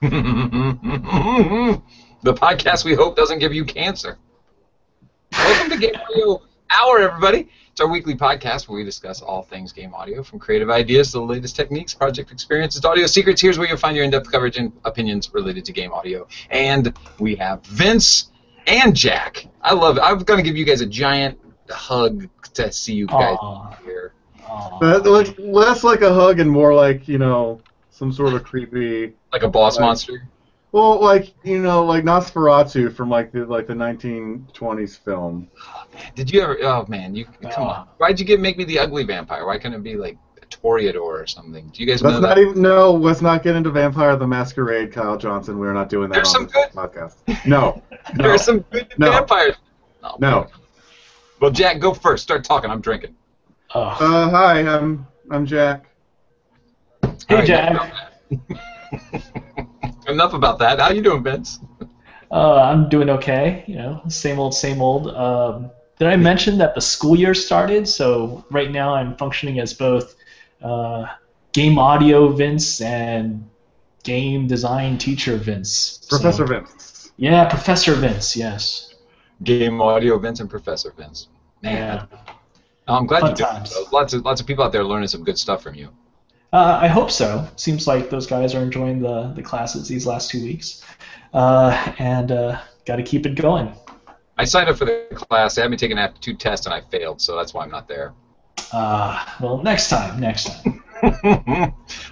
The podcast we hope doesn't give you cancer. Welcome to Game Audio Hour, everybody. It's our weekly podcast where we discuss all things game audio, from creative ideas to the latest techniques, project experiences, to audio secrets. Here's where you'll find your in-depth coverage and opinions related to game audio. And we have Vince and Jack. I love it. I'm going to give you guys a giant hug to see you guys here. Less like a hug and more like, some sort of creepy... Like a boss monster? Well, like Nosferatu from like the 1920s film. Oh, man. Did you ever? Oh man, come on. Why'd you make me the ugly vampire? Why couldn't it be like a Toreador or something? Do you guys know that? Let's not get into Vampire the Masquerade, Kyle Johnson. We're not doing that There's on some this podcast. No. There's some good vampires. Oh, no. Well, Jack, go first. Start talking. I'm drinking. Hi, I'm Jack. Hey, right, Jack. Enough about that. How you doing, Vince? I'm doing okay. Same old, same old. Did I mention that the school year started? So right now I'm functioning as both game audio Vince and game design teacher Vince. Professor Vince. Yeah, Professor Vince. Yes. Game audio Vince and Professor Vince. Man. Yeah. I'm glad you're doing it. Lots of people out there learning some good stuff from you. I hope so. Seems like those guys are enjoying the classes these last 2 weeks, and got to keep it going. I signed up for the class. They had me take an aptitude test, and I failed, so that's why I'm not there. Well, next time.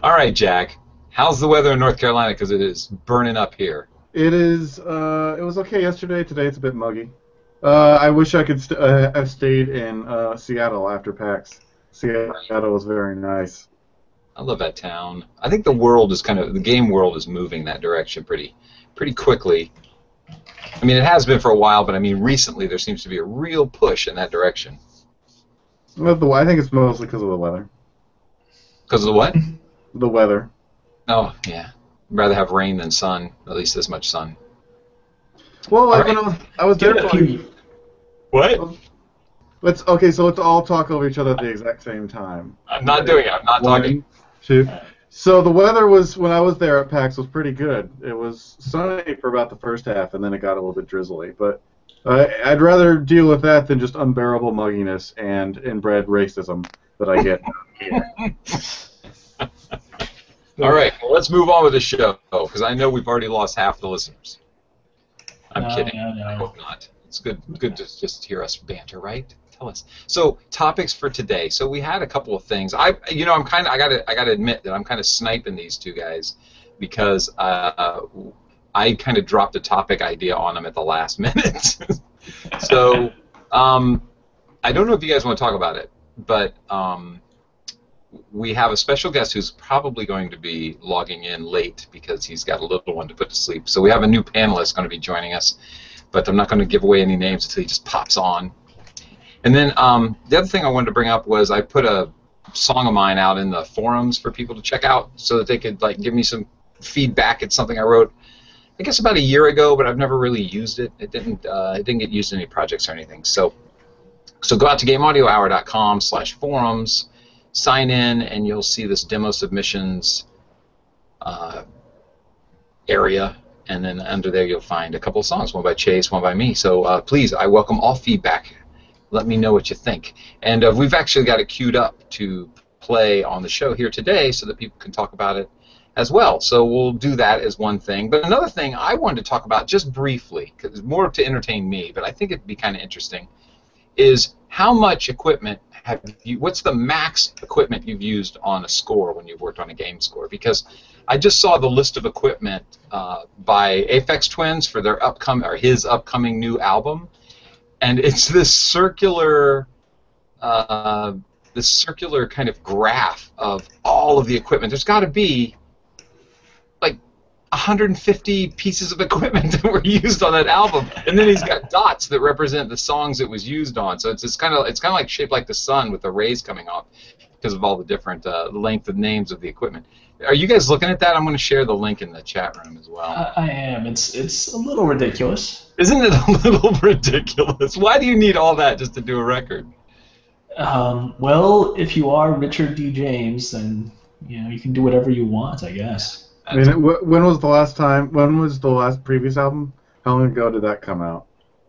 All right, Jack. How's the weather in North Carolina? Because it is burning up here. It is. It was okay yesterday. Today it's a bit muggy. I wish I could have stayed in Seattle after PAX. Seattle was very nice. I love that town. I think the game world is moving that direction pretty quickly. I mean, it has been for a while, but I mean, recently there seems to be a real push in that direction. Well, I think it's mostly because of the weather. Because of the what? The weather. Oh, yeah. I'd rather have rain than sun, at least this much sun. Well, like when I was there. What? So let's all talk over each other at the exact same time. I'm not doing it. I'm not talking. 1, 2. So the weather when I was there at PAX was pretty good. It was sunny for about the first half, and then it got a little bit drizzly. But I'd rather deal with that than just unbearable mugginess and inbred racism that I get here. All right, well, let's move on with the show, because I know we've already lost half the listeners. I'm kidding. No. I hope not. It's good to just hear us banter, right? Tell us. So, topics for today. So we had a couple of things. I gotta admit that I'm kind of sniping these two guys because I kind of dropped a topic idea on them at the last minute. So I don't know if you guys want to talk about it, but we have a special guest who's probably going to be logging in late because he's got a little one to put to sleep. So we have a new panelist going to be joining us, but I'm not going to give away any names until he just pops on. And then the other thing I wanted to bring up was I put a song of mine out in the forums for people to check out so that they could give me some feedback. It's something I wrote, I guess, about a year ago, but I've never really used it. It didn't get used in any projects or anything. So go out to gameaudiohour.com/forums, sign in, and you'll see this demo submissions area. And then under there you'll find a couple of songs, one by Chase, one by me. So please, I welcome all feedback. Let me know what you think. And we've actually got it queued up to play on the show here today so that people can talk about it as well. So we'll do that as one thing. But another thing I wanted to talk about just briefly, because it's more to entertain me, but I think it'd be kind of interesting, is how much equipment what's the max equipment you've used on a score when you've worked on a game score? Because I just saw the list of equipment by Aphex Twins for his upcoming new album, and it's this circular kind of graph of all of the equipment. There's got to be like 150 pieces of equipment that were used on that album, and then he's got dots that represent the songs it was used on. So it's kind of like shaped like the sun with the rays coming off because of all the different length of names of the equipment. Are you guys looking at that? I'm going to share the link in the chat room as well. I am. It's a little ridiculous. Isn't it a little ridiculous? Why do you need all that just to do a record? Well, if you are Richard D. James, then you can do whatever you want, I guess. I mean, when was the last time? When was the last previous album? How long ago did that come out?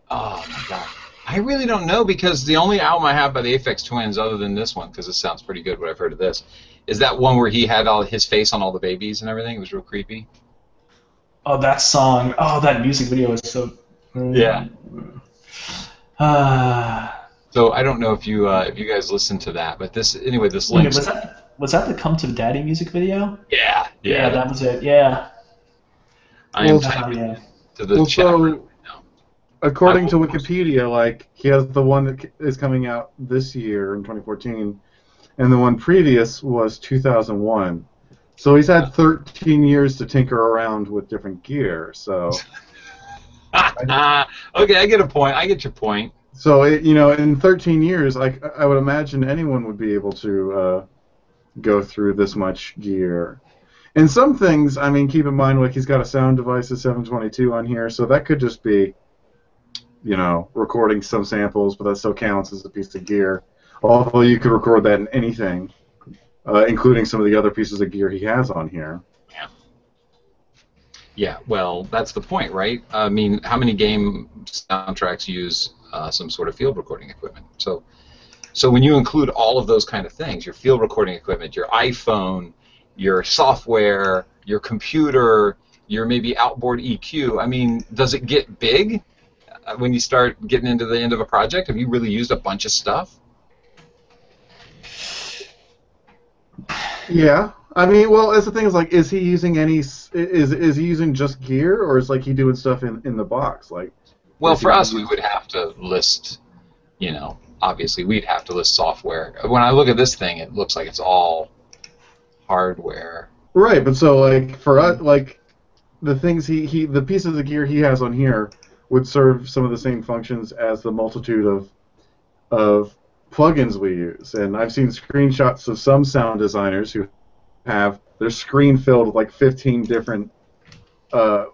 Oh my god. I really don't know because the only album I have by the Aphex Twins, other than this one, because it sounds pretty good what I've heard of this, is that one where he had all his face on all the babies and everything. It was real creepy. Oh, that song. Oh, that music video was so. Yeah. Uh, So I don't know if you guys listened to that, but this link. was that the "Come to Daddy" music video? Yeah. Yeah, that was it. Yeah. I am Well, typing yeah. to the Well, chat so- room right now. According to Wikipedia, like he has the one that is coming out this year in 2014, and the one previous was 2001. So he's had 13 years to tinker around with different gear. So Okay, I get a point. I get your point. So in 13 years, I would imagine anyone would be able to go through this much gear. And some things, I mean, keep in mind, like he's got a Sound Devices 722 on here, so that could just be, recording some samples, but that still counts as a piece of gear. Although you could record that in anything, including some of the other pieces of gear he has on here. Yeah, well, that's the point, right? I mean, how many game soundtracks use some sort of field recording equipment? So when you include all of those kind of things, your field recording equipment, your iPhone, your software, your computer, your maybe outboard EQ, I mean, does it get big when you start getting into the end of a project? Have you really used a bunch of stuff? Yeah. I mean, well, as the thing is, like, is he using is he using just gear, or is like he doing stuff in the box? Like, well, for us, we would have to list, obviously we'd have to list software. When I look at this thing, it looks like it's all hardware. Right, but so like for us, like the things the pieces of gear he has on here would serve some of the same functions as the multitude of plugins we use. And I've seen screenshots of some sound designers who have their screen filled with like 15 different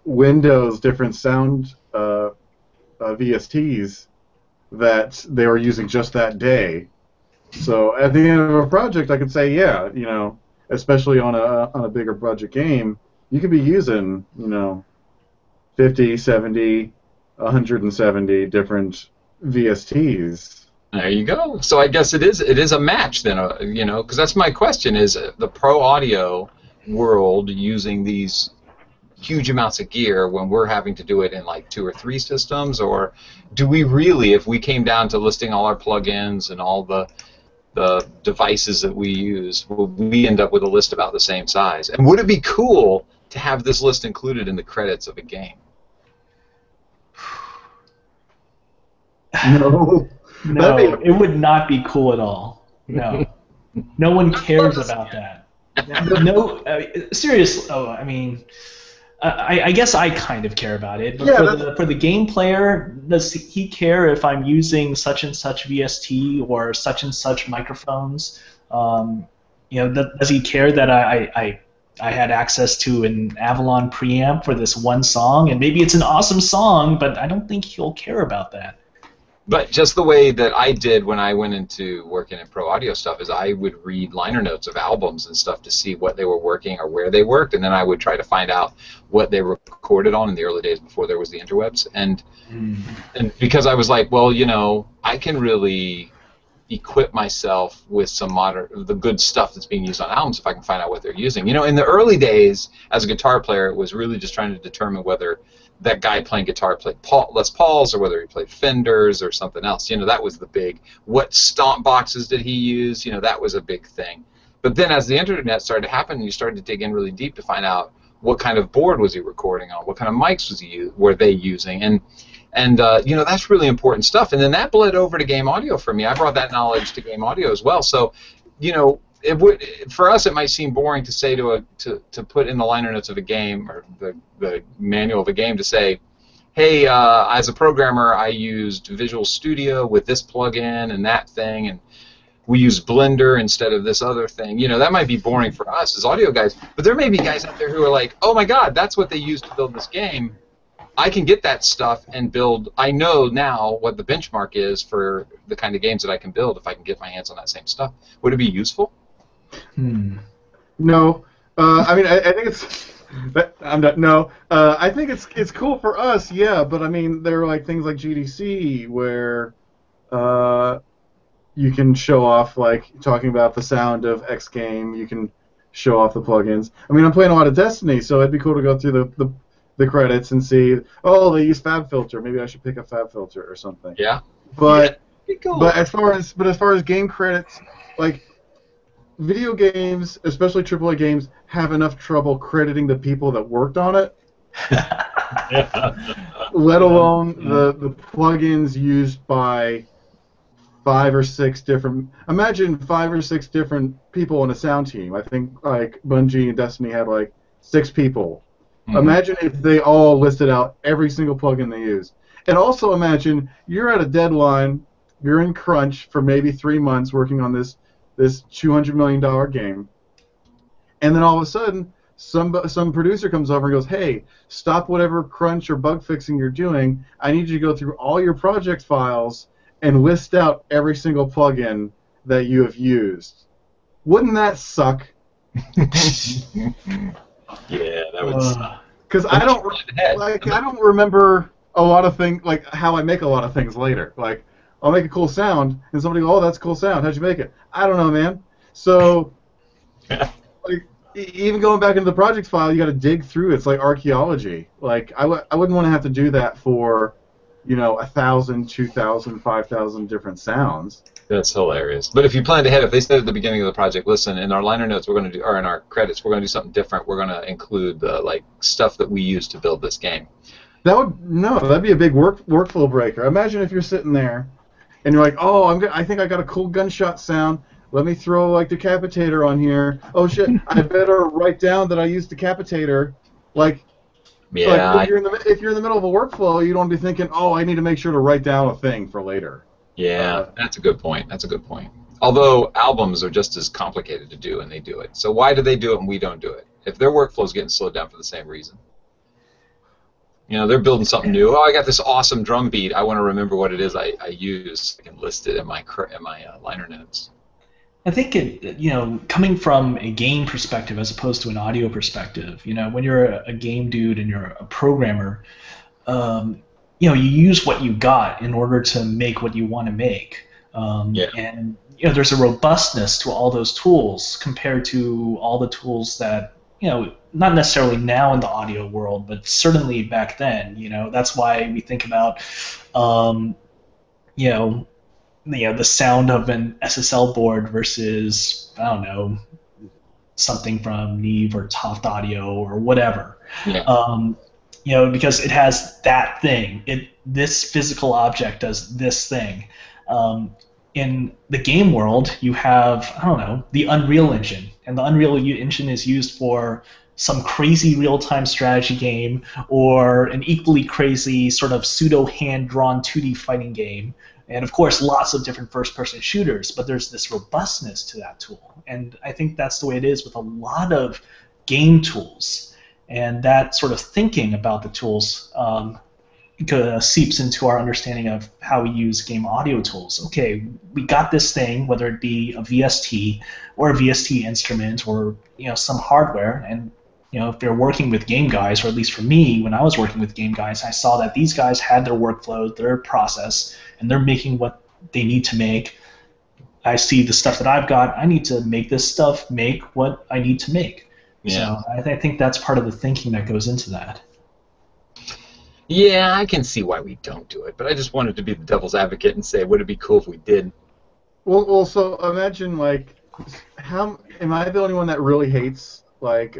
windows, different sound VSTs that they were using just that day. So at the end of a project, I could say, yeah, especially on a bigger budget game, you could be using, 50, 70, 170 different VSTs. There you go. So I guess it is a match then, because that's my question: is the pro audio world using these huge amounts of gear when we're having to do it in like 2 or 3 systems, or do we really, if we came down to listing all our plugins and all the devices that we use, would we end up with a list about the same size? And would it be cool to have this list included in the credits of a game? No. No, it would not be cool at all. No. No one cares about that. No, seriously. Oh, I mean, I guess I kind of care about it. But Yeah, for the game player, does he care if I'm using such and such VST or such and such microphones? Does he care that I had access to an Avalon preamp for this one song, and maybe it's an awesome song, but I don't think he'll care about that. But just the way that I did when I went into working in pro audio stuff is I would read liner notes of albums and stuff to see what they were working or where they worked, and then I would try to find out what they recorded on in the early days before there was the interwebs. And because I was like, well, I can really equip myself with some the good stuff that's being used on albums if I can find out what they're using. In the early days as a guitar player, it was really just trying to determine whether that guy playing guitar played Les Pauls or whether he played Fenders or something else. That was the big, what stomp boxes did he use? That was a big thing. But then as the internet started to happen, you started to dig in really deep to find out what kind of board was he recording on, what kind of mics were they using, and that's really important stuff. And then that bled over to game audio for me. I brought that knowledge to game audio as well. So, it would, for us, it might seem boring to say to put in the liner notes of a game or the manual of a game to say, hey, as a programmer, I used Visual Studio with this plugin and that thing, and we use Blender instead of this other thing. That might be boring for us as audio guys, but there may be guys out there who are like, oh my God, that's what they used to build this game. I can get that stuff and build. I know now what the benchmark is for the kind of games that I can build if I can get my hands on that same stuff. Would it be useful? No. I mean, I think it's I'm not. No, I think it's cool for us, yeah. But I mean, there are like things like GDC where uh, you can show off, like talking about the sound of X game. You can show off the plugins. I mean, I'm playing a lot of Destiny, so it'd be cool to go through the credits and see. Oh, they use FabFilter. Maybe I should pick a FabFilter or something. Yeah. But Yeah, cool. but as far as game credits, like video games, especially AAA games, have enough trouble crediting the people that worked on it, let alone the plugins used by 5 or 6 different. Imagine 5 or 6 different people on a sound team. I think like Bungie and Destiny had like 6 people. Mhm. Imagine if they all listed out every single plugin they use. And also imagine you're at a deadline, you're in crunch for maybe 3 months working on this $200 million game, and then all of a sudden some producer comes over and goes, "Hey, stop whatever crunch or bug fixing you're doing. I need you to go through all your project files and list out every single plugin that you have used." Wouldn't that suck? Yeah, that would suck. Because I don't remember a lot of things, like how I make a lot of things later. Like I'll make a cool sound, and somebody go, "Oh, that's a cool sound. How'd you make it?" I don't know, man. So, like, even going back into the project file, you got to dig through. It's like archaeology. Like I wouldn't want to have to do that for, 1,000, 2,000, 5,000 different sounds. That's hilarious. But if you planned ahead, if they said at the beginning of the project, listen, in our liner notes we're going to do, or in our credits, we're going to do something different. We're going to include the stuff that we use to build this game. That'd be a big workflow breaker. Imagine if you're sitting there, and you're like, "Oh, I think I got a cool gunshot sound. Let me throw like Decapitator on here. Oh shit, I better write down that I used Decapitator." Like, Yeah. if you're in the middle of a workflow, you don't be thinking, "Oh, I need to make sure to write down a thing for later." Yeah, that's a good point. That's a good point. Although albums are just as complicated to do, and they do it. So why do they do it and we don't do it? If their workflow's getting slowed down for the same reason. They're building something new. Oh, I got this awesome drum beat. I want to remember what it is I use. I can list it in my liner notes. I think coming from a game perspective as opposed to an audio perspective, when you're a game dude and you're a programmer, you use what you got in order to make what you want to make. And there's a robustness to all those tools compared to all the tools that, not necessarily now in the audio world, but certainly back then. That's why we think about, the sound of an SSL board versus, I don't know, something from Neve or Toft Audio or whatever. Yeah. Because it has that thing. This physical object does this thing. In the game world, you have, I don't know, the Unreal Engine. And the Unreal Engine is used for some crazy real-time strategy game or an equally crazy sort of pseudo-hand-drawn 2D fighting game. And, of course, lots of different first-person shooters. But there's this robustness to that tool. And I think that's the way it is with a lot of game tools. And that sort of thinking about the tools seeps into our understanding of how we use game audio tools. Okay, we got this thing, whether it be a VST or a VST instrument or some hardware, and if you're working with game guys, or at least for me, when I was working with game guys, I saw that these guys had their workflow, their process, and they're making what they need to make. I see the stuff that I've got. I need to make this stuff make what I need to make. Yeah. So I think that's part of the thinking that goes into that. Yeah, I can see why we don't do it, but I just wanted to be the devil's advocate and say, would it be cool if we did? Well, so imagine, like, how am I the only one that really hates, like,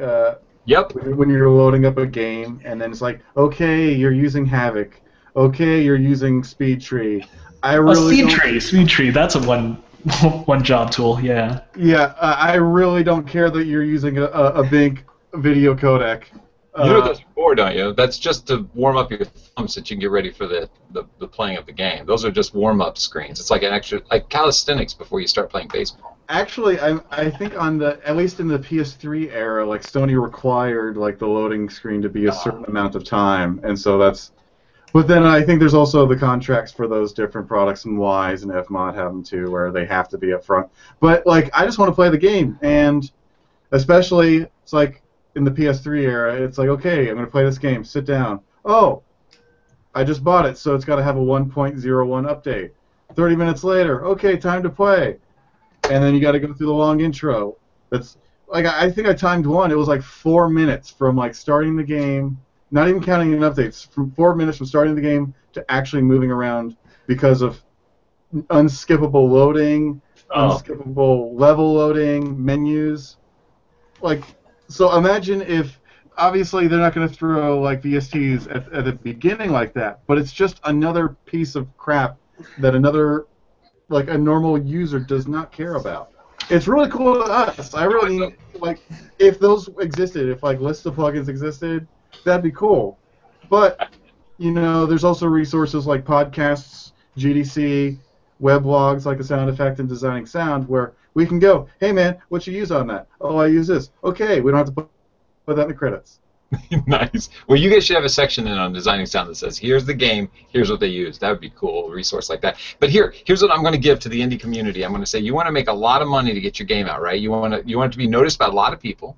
Yep. when you're loading up a game and then it's like, okay, you're using Havoc, okay, you're using Speed Tree. Speed Tree, that's a one job tool, yeah. Yeah, I really don't care that you're using a big video codec. You know what those are for, don't you? That's just to warm up your thumbs so that you can get ready for the playing of the game. Those are just warm-up screens. It's like an extra, like calisthenics before you start playing baseball. Actually, I think at least in the PS3 era, like Sony required like the loading screen to be a certain amount of time, and so that's. But then I think there's also the contracts for those different products, and Wise and Fmod have them too, where they have to be up front. But like, I just want to play the game, and especially it's like, in the PS3 era, it's like, okay, I'm going to play this game. Sit down. Oh, I just bought it, so it's got to have a 1.01 update. 30 minutes later, okay, time to play. And then you got to go through the long intro. That's like, I think I timed one. It was like 4 minutes from like starting the game, not even counting in updates, from 4 minutes from starting the game to actually moving around because of unskippable loading, unskippable level loading, menus. Like, so imagine if, obviously they're not going to throw like VSTs at the beginning like that, but it's just another piece of crap that another, like a normal user does not care about. It's really cool to us. I really, like, if those existed, if like lists of plugins existed, that'd be cool. But, you know, there's also resources like podcasts, GDC, weblogs like a sound effect and designing sound where we can go, hey man, what you use on that? Oh, I use this. Okay, we don't have to put that in the credits. Nice. Well, you guys should have a section in on designing sound that says, here's the game, here's what they use. That would be cool, a resource like that. But here's what I'm going to give to the indie community. I'm going to say, you want to make a lot of money to get your game out, right? You want it to be noticed by a lot of people,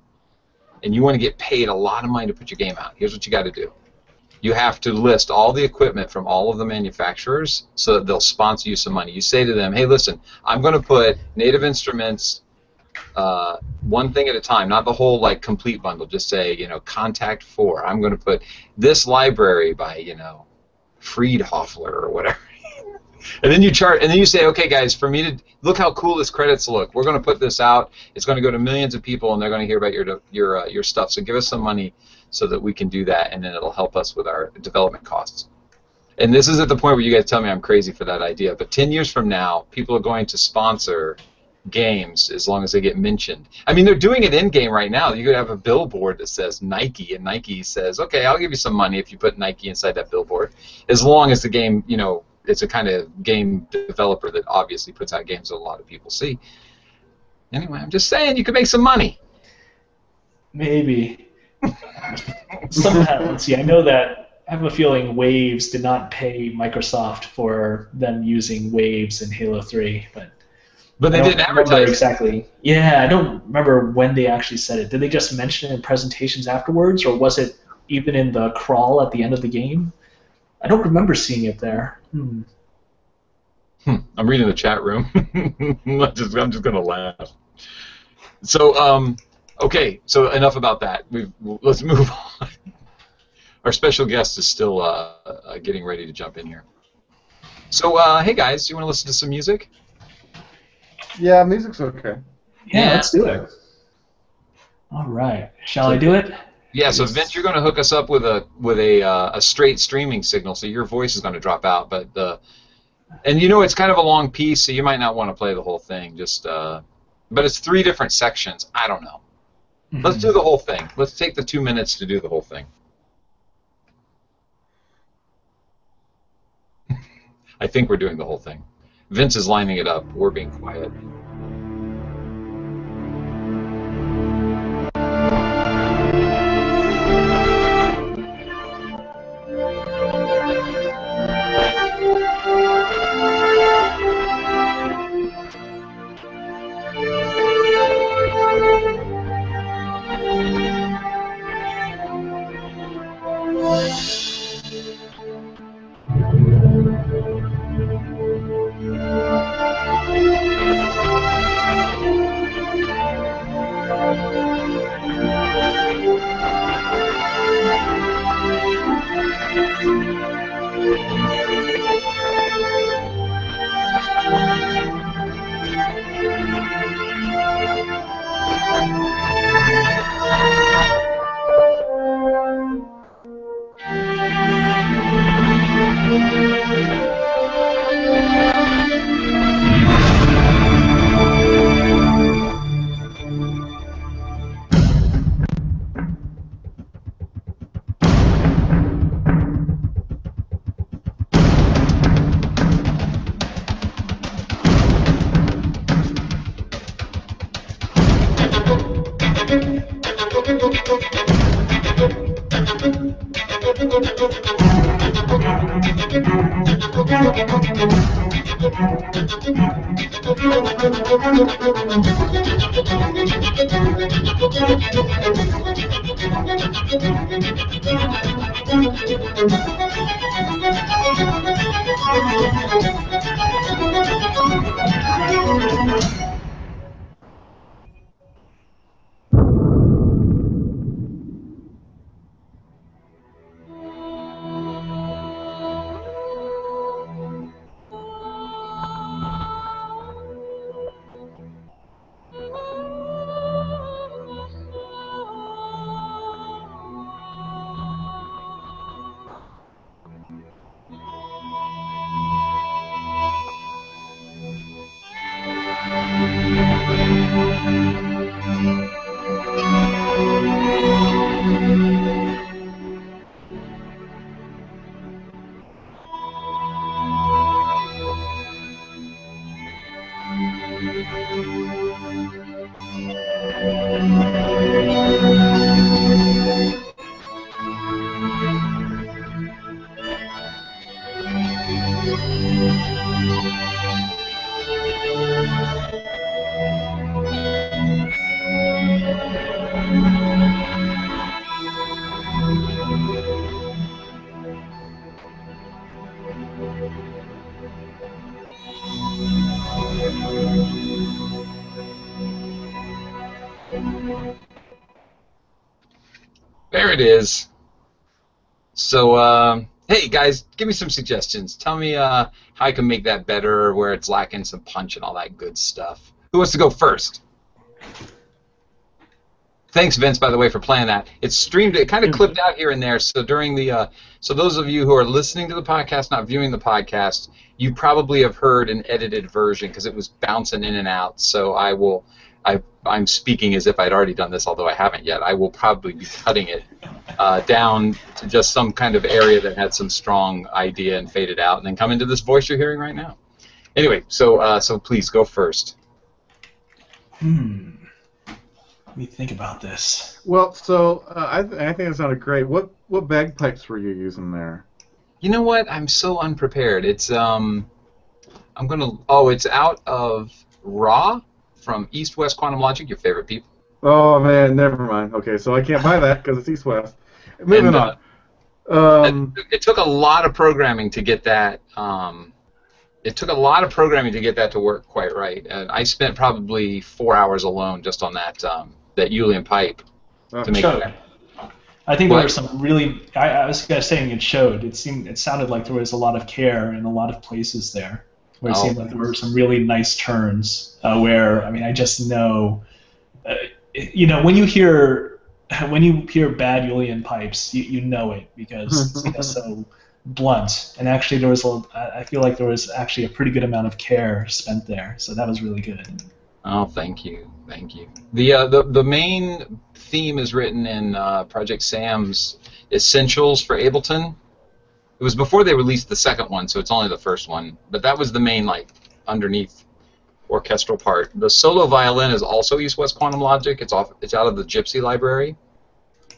and you want to get paid a lot of money to put your game out. Here's what you got to do. You have to list all the equipment from all of the manufacturers so that they'll sponsor you some money. You say to them, hey, listen, I'm going to put Native Instruments one thing at a time, not the whole like complete bundle. Just say, you know, Contact 4. I'm going to put this library by, you know, Friedhoffler or whatever. And then you chart, and then you say, okay, guys, for me to look how cool this credits look. We're going to put this out. It's going to go to millions of people, and they're going to hear about your stuff. So give us some money so that we can do that, and then it'll help us with our development costs. And this is at the point where you guys tell me I'm crazy for that idea. But 10 years from now, people are going to sponsor games as long as they get mentioned. I mean, they're doing it in-game right now. You could have a billboard that says Nike, and Nike says, okay, I'll give you some money if you put Nike inside that billboard, as long as the game, you know, it's a kind of game developer that obviously puts out games that a lot of people see. Anyway, I'm just saying you could make some money. Maybe. Somehow, let's see, I know that, I have a feeling Waves did not pay Microsoft for them using Waves in Halo 3, but they didn't advertise exactly. Yeah, I don't remember when they actually said it. Did they just mention it in presentations afterwards, or was it even in the crawl at the end of the game? I don't remember seeing it there. I'm reading the chat room. I'm just going to laugh. So, okay, so enough about that. Let's move on. Our special guest is still getting ready to jump in here. So, hey guys, do you want to listen to some music? Yeah, music's okay. Yeah, let's do it. All right, shall I do it? Yeah. So Vince, you're going to hook us up with a straight streaming signal, so your voice is going to drop out. But and you know it's kind of a long piece, so you might not want to play the whole thing. Just but it's 3 different sections. I don't know. Mm-hmm. Let's do the whole thing. Let's take the 2 minutes to do the whole thing. I think we're doing the whole thing. Vince is lining it up. We're being quiet. There it is. So, hey guys, give me some suggestions. Tell me how I can make that better, where it's lacking some punch and all that good stuff. Who wants to go first? Thanks, Vince, by the way, for playing that. It's streamed. It kind of clipped out here and there. So during the, so those of you who are listening to the podcast, not viewing the podcast, you probably have heard an edited version because it was bouncing in and out. So I'm speaking as if I'd already done this, although I haven't yet. I will probably be cutting it down to just some kind of area that had some strong idea and faded out, and then come into this voice you're hearing right now. Anyway, so please go first. Let me think about this. Well, so I think it sounded great. What bagpipes were you using there? You know what? I'm so unprepared. It's it's out of Raw from East West Quantum Logic, your favorite people. Oh man, never mind. Okay, so I can't buy that because it's East West. Moving on. It took a lot of programming to get that. It took a lot of programming to get that to work quite right. And I spent probably 4 hours alone just on that Ulian pipe to make it. I think there were some really. I was saying it showed. It sounded like there was a lot of care in a lot of places there. Where it seemed like there were some really nice turns. Where I just know, when you hear bad Ulian pipes, you know it because it's so blunt. And actually, I feel like there was actually a pretty good amount of care spent there. So that was really good. Oh, thank you. The main theme is written in Project Sam's Essentials for Ableton. It was before they released the second one, so it's only the first one. But that was the main, underneath orchestral part. The solo violin is also East West Quantum Logic. It's out of the Gypsy library.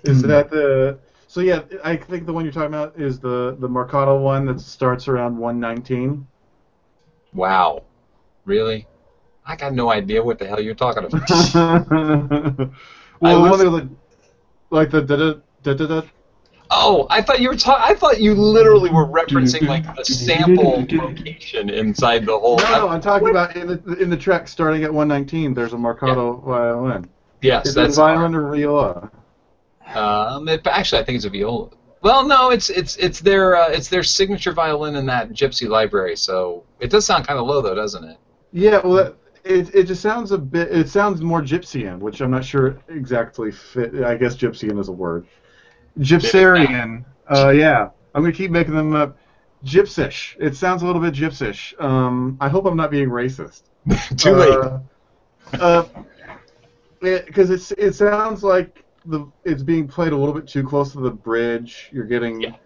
Is that the... So yeah, I think the one you're talking about is the Mercado one that starts around 119. Wow. Really? I got no idea what the hell you're talking about. Well, like the da-da-da-da-da. Oh, I thought you were I thought you literally were referencing a sample location inside the whole. No, I'm talking about in the track starting at 119. There's a Mercado violin. Yes, that's violin or viola. Actually, I think it's a viola. Well, no, it's their signature violin in that Gypsy library. So it does sound kind of low, though, doesn't it? Yeah, well, it just sounds a bit. It sounds more Gypsyan, which I'm not sure exactly fit. I guess Gypsyan is a word. Gypsarian. Yeah, I'm gonna keep making them up. Gypsish. It sounds a little bit Gypsish. I hope I'm not being racist. Too late. Because it sounds like it's being played a little bit too close to the bridge. You're getting. Yeah.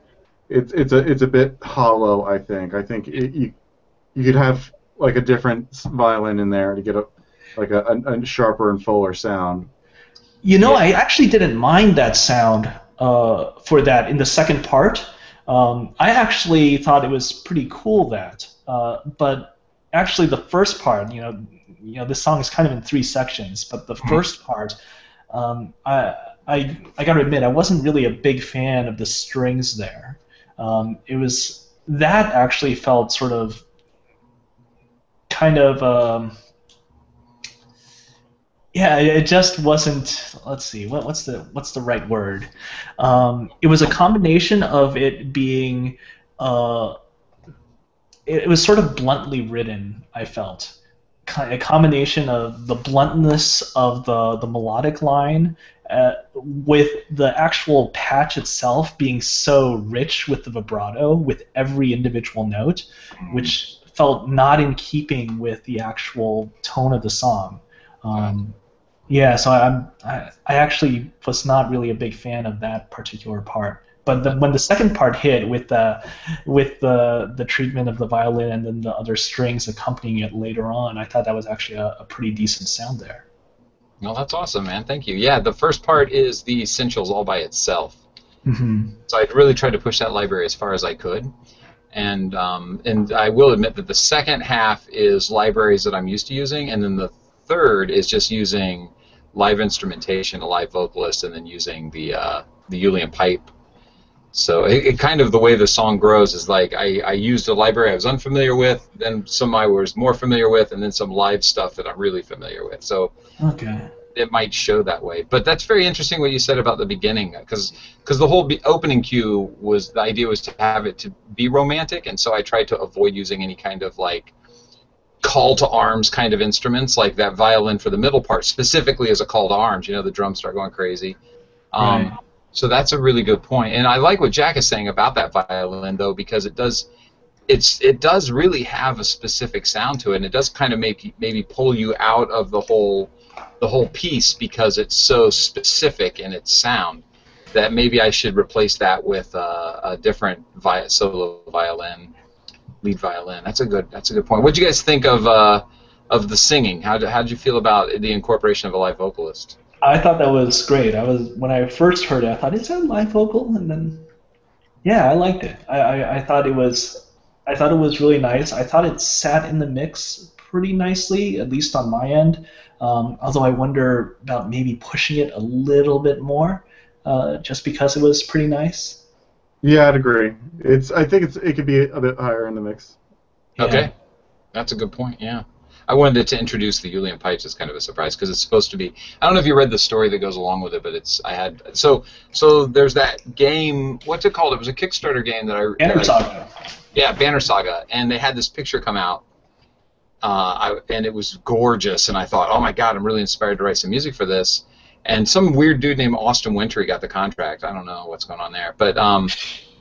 It's a bit hollow. I think you could have a different violin in there to get a sharper and fuller sound. I actually didn't mind that sound for that in the second part. I actually thought it was pretty cool but actually the first part, this song is kind of in three sections, but the first part, I got to admit, I wasn't really a big fan of the strings there. It was that actually felt sort of kind of yeah, it just wasn't. Let's see, what's the right word? It was a combination of it being it was sort of bluntly written, I felt. A combination of the bluntness of the melodic line with the actual patch itself being so rich with the vibrato with every individual note, which felt not in keeping with the actual tone of the song. Yeah, so I actually was not really a big fan of that particular part. But when the second part hit with the treatment of the violin and then the other strings accompanying it later on, I thought that was actually a pretty decent sound there. Well, that's awesome, man. Thank you. Yeah, the first part is the essentials all by itself. Mm-hmm. So I really tried to push that library as far as I could. And I will admit that the second half is libraries that I'm used to using, and then the third is just using live instrumentation, a live vocalist, and then using the Uilleann pipe. So it kind of, the way the song grows is like I used a library I was unfamiliar with, then some I was more familiar with, and then some live stuff that I'm really familiar with. So it might show that way. But that's very interesting what you said about the beginning, because the whole opening cue was, the idea was to have it to be romantic, and so I tried to avoid using any kind of like call to arms kind of instruments, like that violin for the middle part specifically as a call to arms. The drums start going crazy. Right. So that's a really good point, and I like what Jack is saying about that violin, though, because it does really have a specific sound to it, and it does kind of maybe pull you out of the whole piece, because it's so specific in its sound that maybe I should replace that with a different solo violin, lead violin. That's a good point. What did you guys think of the singing? How did you feel about the incorporation of a live vocalist? I thought that was great. When I first heard it, I thought, is that a live vocal? And then, yeah, I liked it. I thought it was really nice. I thought it sat in the mix pretty nicely, at least on my end. Although I wonder about maybe pushing it a little bit more, just because it was pretty nice. Yeah, I'd agree. I think it could be a bit higher in the mix. Yeah. Okay, that's a good point. Yeah. I wanted to introduce the Uilleann pipes as kind of a surprise, because it's supposed to be. I don't know if you read the story that goes along with it, but so there's that game. What's it called? It was a Kickstarter game Banner Saga. Yeah, Banner Saga, and they had this picture come out, and it was gorgeous. And I thought, oh my God, I'm really inspired to write some music for this. And some weird dude named Austin Wintory got the contract. I don't know what's going on there, but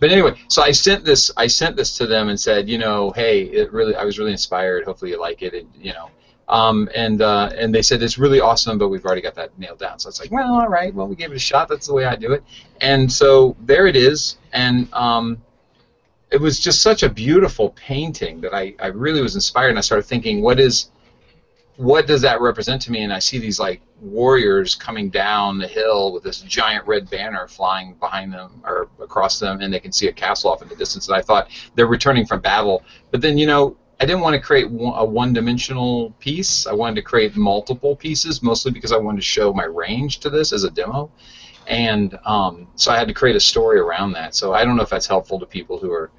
anyway, so I sent this to them and said, hey, I was really inspired. Hopefully you like it, and they said it's really awesome, but we've already got that nailed down. So it's like, well, all right, well, we gave it a shot. That's the way I do it. And so there it is, and it was just such a beautiful painting that I really was inspired, and I started thinking, what does that represent to me? And I see these like warriors coming down the hill with this giant red banner flying behind them or across them, and they can see a castle off in the distance. And I thought, they're returning from battle. But then, I didn't want to create a one-dimensional piece. I wanted to create multiple pieces, mostly because I wanted to show my range to this as a demo. And so I had to create a story around that. So I don't know if that's helpful to people who are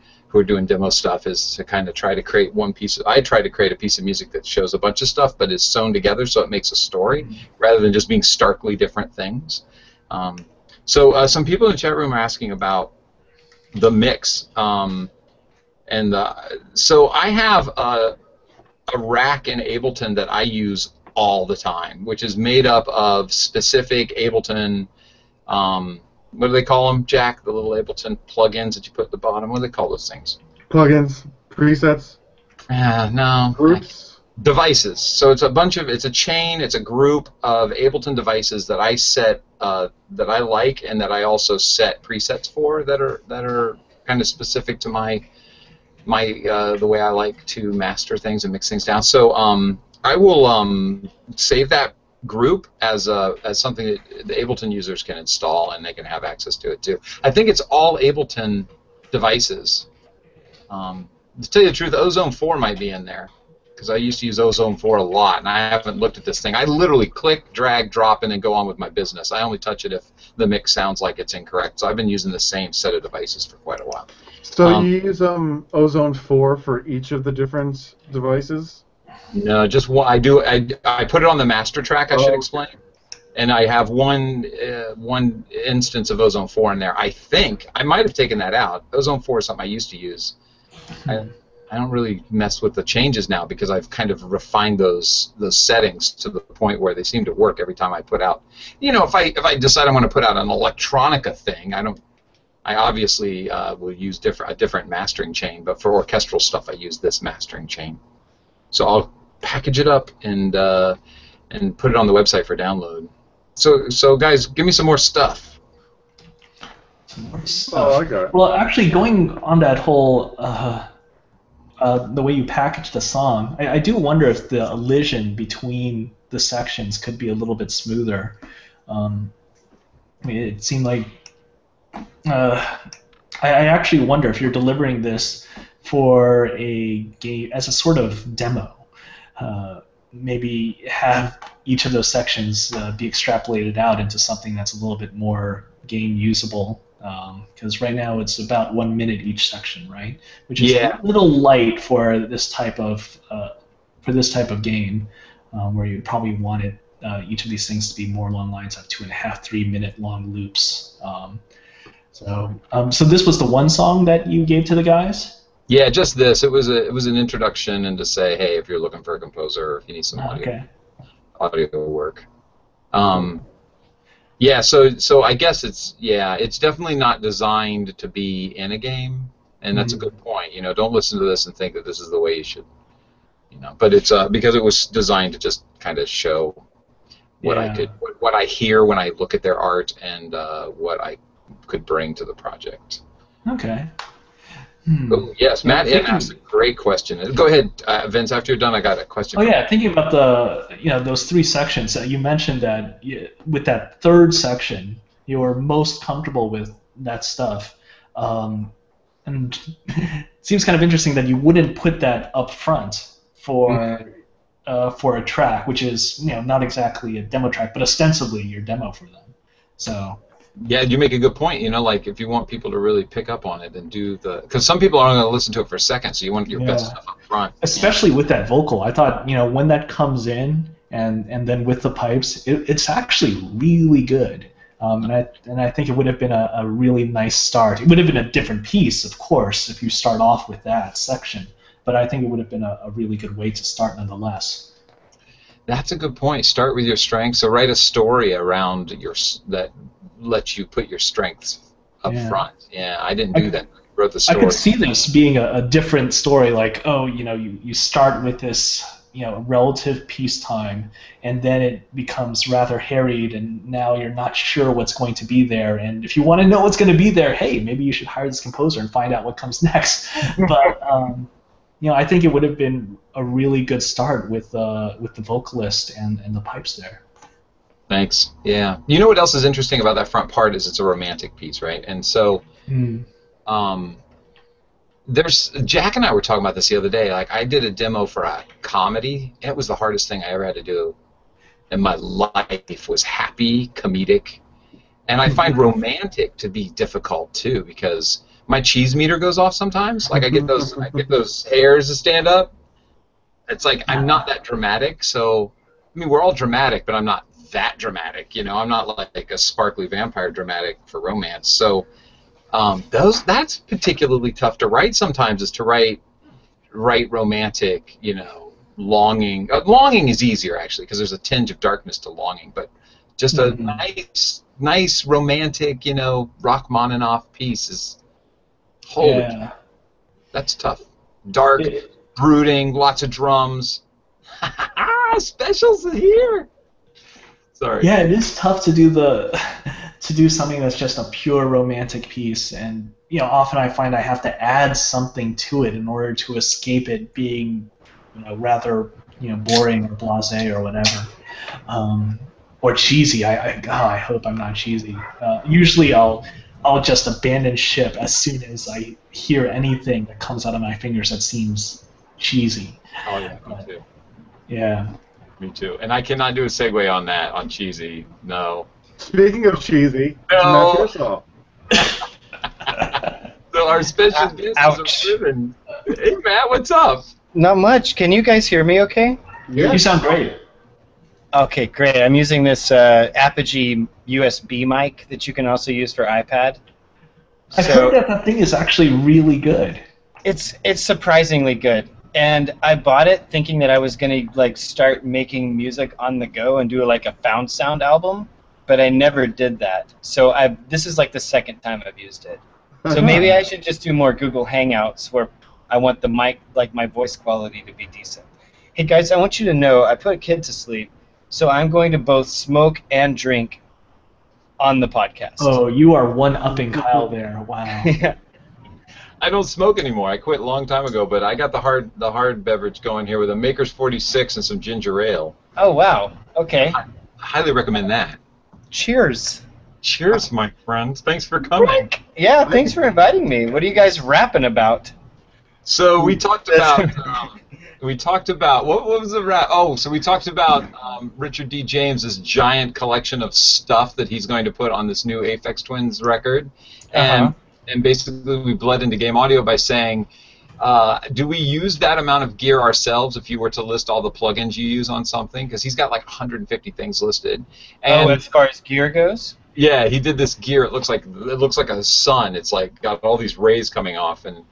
doing demo stuff, is to kind of try to create one piece. I try to create a piece of music that shows a bunch of stuff, but is sewn together so it makes a story, rather than just being starkly different things. So some people in the chat room are asking about the mix, so I have a rack in Ableton that I use all the time, which is made up of specific Ableton. What do they call them, Jack? The little Ableton plugins that you put at the bottom. What do they call those things? Plugins, presets. No. Groups. Devices. So it's it's a chain, it's a group of Ableton devices that I set, that I like, and that I also set presets for that are kind of specific to my the way I like to master things and mix things down. So I will save that group as something that the Ableton users can install, and they can have access to it too. I think it's all Ableton devices. To tell you the truth, Ozone 4 might be in there, because I used to use Ozone 4 a lot, and I haven't looked at this thing. I literally click, drag, drop, and then go on with my business. I only touch it if the mix sounds like it's incorrect. So I've been using the same set of devices for quite a while. So you use Ozone 4 for each of the different devices? No, just one. I put it on the master track. I should explain. And I have one instance of Ozone 4 in there. I think I might have taken that out. Ozone 4 is something I used to use. I don't really mess with the changes now because I've kind of refined those settings to the point where they seem to work every time I put out. You know, if I decide I want to put out an electronica thing, I obviously will use a different mastering chain. But for orchestral stuff, I use this mastering chain. So I'll package it up and put it on the website for download. So guys, give me some more stuff. Oh, I got it. Well, actually, going on that whole the way you package the song, I do wonder if the elision between the sections could be a little bit smoother. I mean, it seemed like I actually wonder if you're delivering this for a game as a sort of demo. Maybe have each of those sections be extrapolated out into something that's a little bit more game usable. Because right now it's about 1 minute each section, right? Which is a little light for this type of game, where you'd probably want it each of these things to be more along the lines of 2.5, 3 minute long loops. So this was the one song that you gave to the guys? Yeah, just this. It was an introduction and to say, hey, if you're looking for a composer, if you need some audio work. Yeah, so I guess it's definitely not designed to be in a game, and that's a good point. You know, don't listen to this and think that this is the way you should. You know, but it's because it was designed to just kind of show what what I hear when I look at their art and what I could bring to the project. Okay. Oh, yes, Matt asked a great question. Go ahead, Vince. After you're done, I got a question. Oh yeah, thinking about those three sections. You mentioned that with that third section, you were most comfortable with that stuff, and it seems kind of interesting that you wouldn't put that up front for a track, which is not exactly a demo track, but ostensibly your demo for them. So. Yeah, you make a good point. You know, like if you want people to really pick up on it and do because some people aren't going to listen to it for a second, so you want your best stuff up front. Especially with that vocal, I thought when that comes in and then with the pipes, it's actually really good. And I think it would have been a really nice start. It would have been a different piece, of course, if you start off with that section. But I think it would have been a really good way to start nonetheless. That's a good point. Start with your strengths. So write a story around that lets you put your strengths up front. Yeah, I didn't do that. I wrote the story. I could see this being a different story, like, you start with this, relative peacetime, and then it becomes rather harried, and now you're not sure what's going to be there. And if you want to know what's going to be there, hey, maybe you should hire this composer and find out what comes next. But I think it would have been a really good start with the vocalist and the pipes there. Thanks. Yeah. You know what else is interesting about that front part is it's a romantic piece, right? And so, Jack and I were talking about this the other day. Like, I did a demo for a comedy. It was the hardest thing I ever had to do in my life. Was happy, comedic, and I find romantic to be difficult too because my cheese meter goes off sometimes. Like I get those hairs to stand up. It's like I'm not that dramatic. So I mean, we're all dramatic, but I'm not that dramatic. I'm not like a sparkly vampire dramatic for romance. So that's particularly tough to write sometimes. Is to write romantic. Longing. Longing is easier actually because there's a tinge of darkness to longing, but just a nice romantic, Rachmaninoff piece is. Holy cow. That's tough. Dark, brooding, lots of drums. Specials are here. Sorry. Yeah, it is tough to do something that's just a pure romantic piece, and often I find I have to add something to it in order to escape it being, rather boring or blasé or whatever, or cheesy. I hope I'm not cheesy. Usually I'll just abandon ship as soon as I hear anything that comes out of my fingers that seems cheesy. Oh yeah, me too. Yeah. Me too. And I cannot do a segue on that on cheesy. No. Speaking of cheesy, it's Matt No. Piersall. So our special guest Ouch. is a ribbon. Hey Matt, what's up? Not much. Can you guys hear me okay? Yeah. You sound great. Okay, great. I'm using this Apogee USB mic that you can also use for iPad. I've heard that thing is actually really good. It's surprisingly good. And I bought it thinking that I was going to like start making music on the go and do like a found sound album, but I never did that. So this is like the second time I've used it. So maybe I should just do more Google Hangouts where I want the mic, like my voice quality to be decent. Hey guys, I want you to know I put a kid to sleep, so I'm going to both smoke and drink on the podcast. Oh, you are one-upping Kyle there. Wow. Yeah. I don't smoke anymore. I quit a long time ago, but I got the hard beverage going here with a Maker's 46 and some ginger ale. Oh wow. Okay. I highly recommend that. Cheers. Cheers, my friends. Thanks for coming. Yeah, thanks for inviting me. What are you guys rapping about? So we talked about what was the rap? Oh, so we talked about Richard D. James's giant collection of stuff that he's going to put on this new Aphex Twins record, and basically we bled into game audio by saying, do we use that amount of gear ourselves if you were to list all the plugins you use on something? Because he's got like 150 things listed. And as far as gear goes? yeah, he did this gear. It looks like a sun. It's like got all these rays coming off, and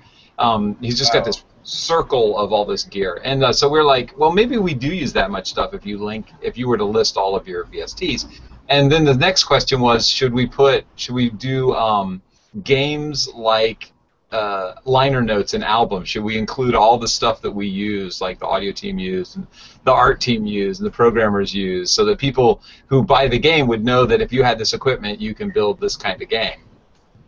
he's just got this circle of all this gear. And so we're like, well, maybe we do use that much stuff if you were to list all of your VSTs. And then the next question was, should we do games like liner notes in albums? Should we include all the stuff that we use, like the audio team used, and the art team used, and the programmers used, so that people who buy the game would know that if you had this equipment, you can build this kind of game?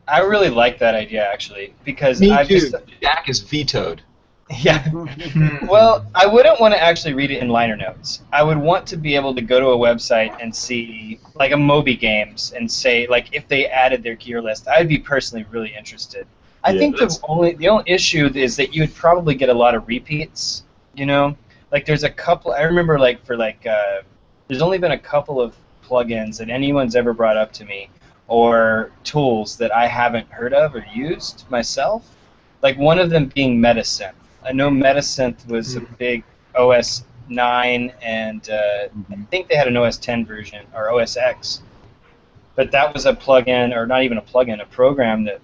I really like that idea, actually, because Me too. Jack is vetoed. Yeah. Well, I wouldn't want to actually read it in liner notes. I would want to be able to go to a website and see, like, a Moby Games and say, like, if they added their gear list. I'd be personally really interested. I think the only issue is that you would probably get a lot of repeats, you know? Like, there's a couple, I remember, like, there's only been a couple of plugins that anyone's ever brought up to me, or tools that I haven't heard of or used myself. Like, one of them being Metasynth. I know Metasynth was a big OS 9, and I think they had an OS 10 version, or OS X. But that was a plugin, or not even a plugin, a program that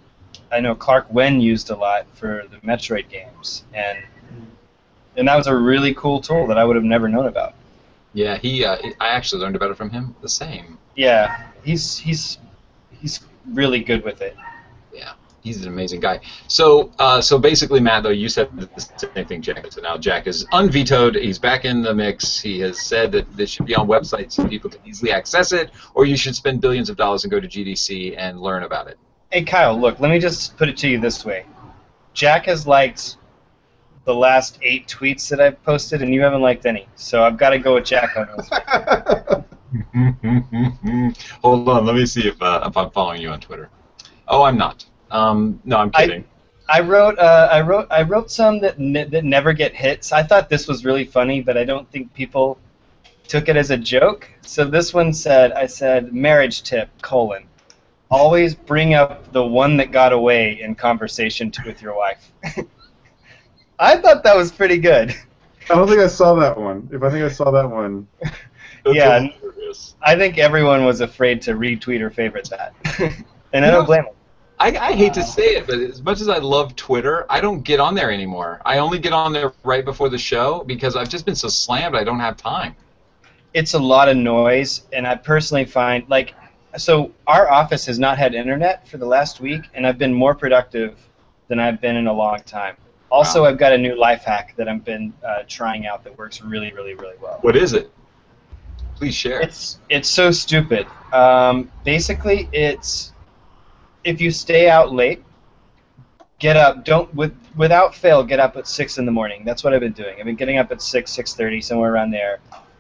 I know Clark Wen used a lot for the Metroid games. And that was a really cool tool that I would have never known about. Yeah, I actually learned about it from him. The same. Yeah, he's really good with it. Yeah, he's an amazing guy. So basically, Matt, though, you said the same thing, Jack. So now Jack is unvetoed. He's back in the mix. He has said that this should be on websites so people can easily access it, or you should spend billions of dollars and go to GDC and learn about it. Hey, Kyle, look, let me just put it to you this way. Jack has liked the last 8 tweets that I've posted, and you haven't liked any. So I've got to go with Jack on this. Hold on, let me see if I'm following you on Twitter. Oh, I'm not. No, I'm kidding. I wrote some that never get hits. I thought this was really funny, but I don't think people took it as a joke. So this one said, I said, marriage tip, : always bring up the one that got away in conversation with your wife. I thought that was pretty good. I don't think I saw that one. If I think I saw that one. Yeah, I think everyone was afraid to retweet or favorite that. And I don't blame them. I hate to say it, but as much as I love Twitter, I don't get on there anymore. I only get on there right before the show because I've just been so slammed I don't have time. It's a lot of noise, and I personally find, like, so our office has not had internet for the last week, and I've been more productive than I've been in a long time. Also, wow. I've got a new life hack that I've been trying out that works really, really, really well. What is it? Please share. It's so stupid. Basically, it's if you stay out late, get up. Without fail, get up at 6 in the morning. That's what I've been doing. I've been getting up at 6:30, somewhere around there.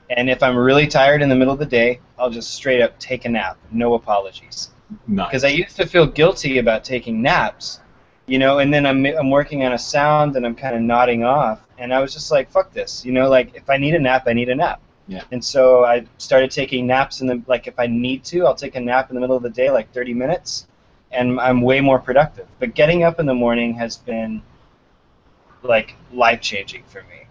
And if I'm really tired in the middle of the day, I'll just straight up take a nap. No apologies. Nice. Because I used to feel guilty about taking naps, you know. And then I'm working on a sound and I'm kind of nodding off, and I was just like, fuck this, you know, like if I need a nap, I need a nap. Yeah. And so I started taking naps like if I need to, I'll take a nap in the middle of the day, like 30 minutes, and I'm way more productive. But getting up in the morning has been like life-changing for me.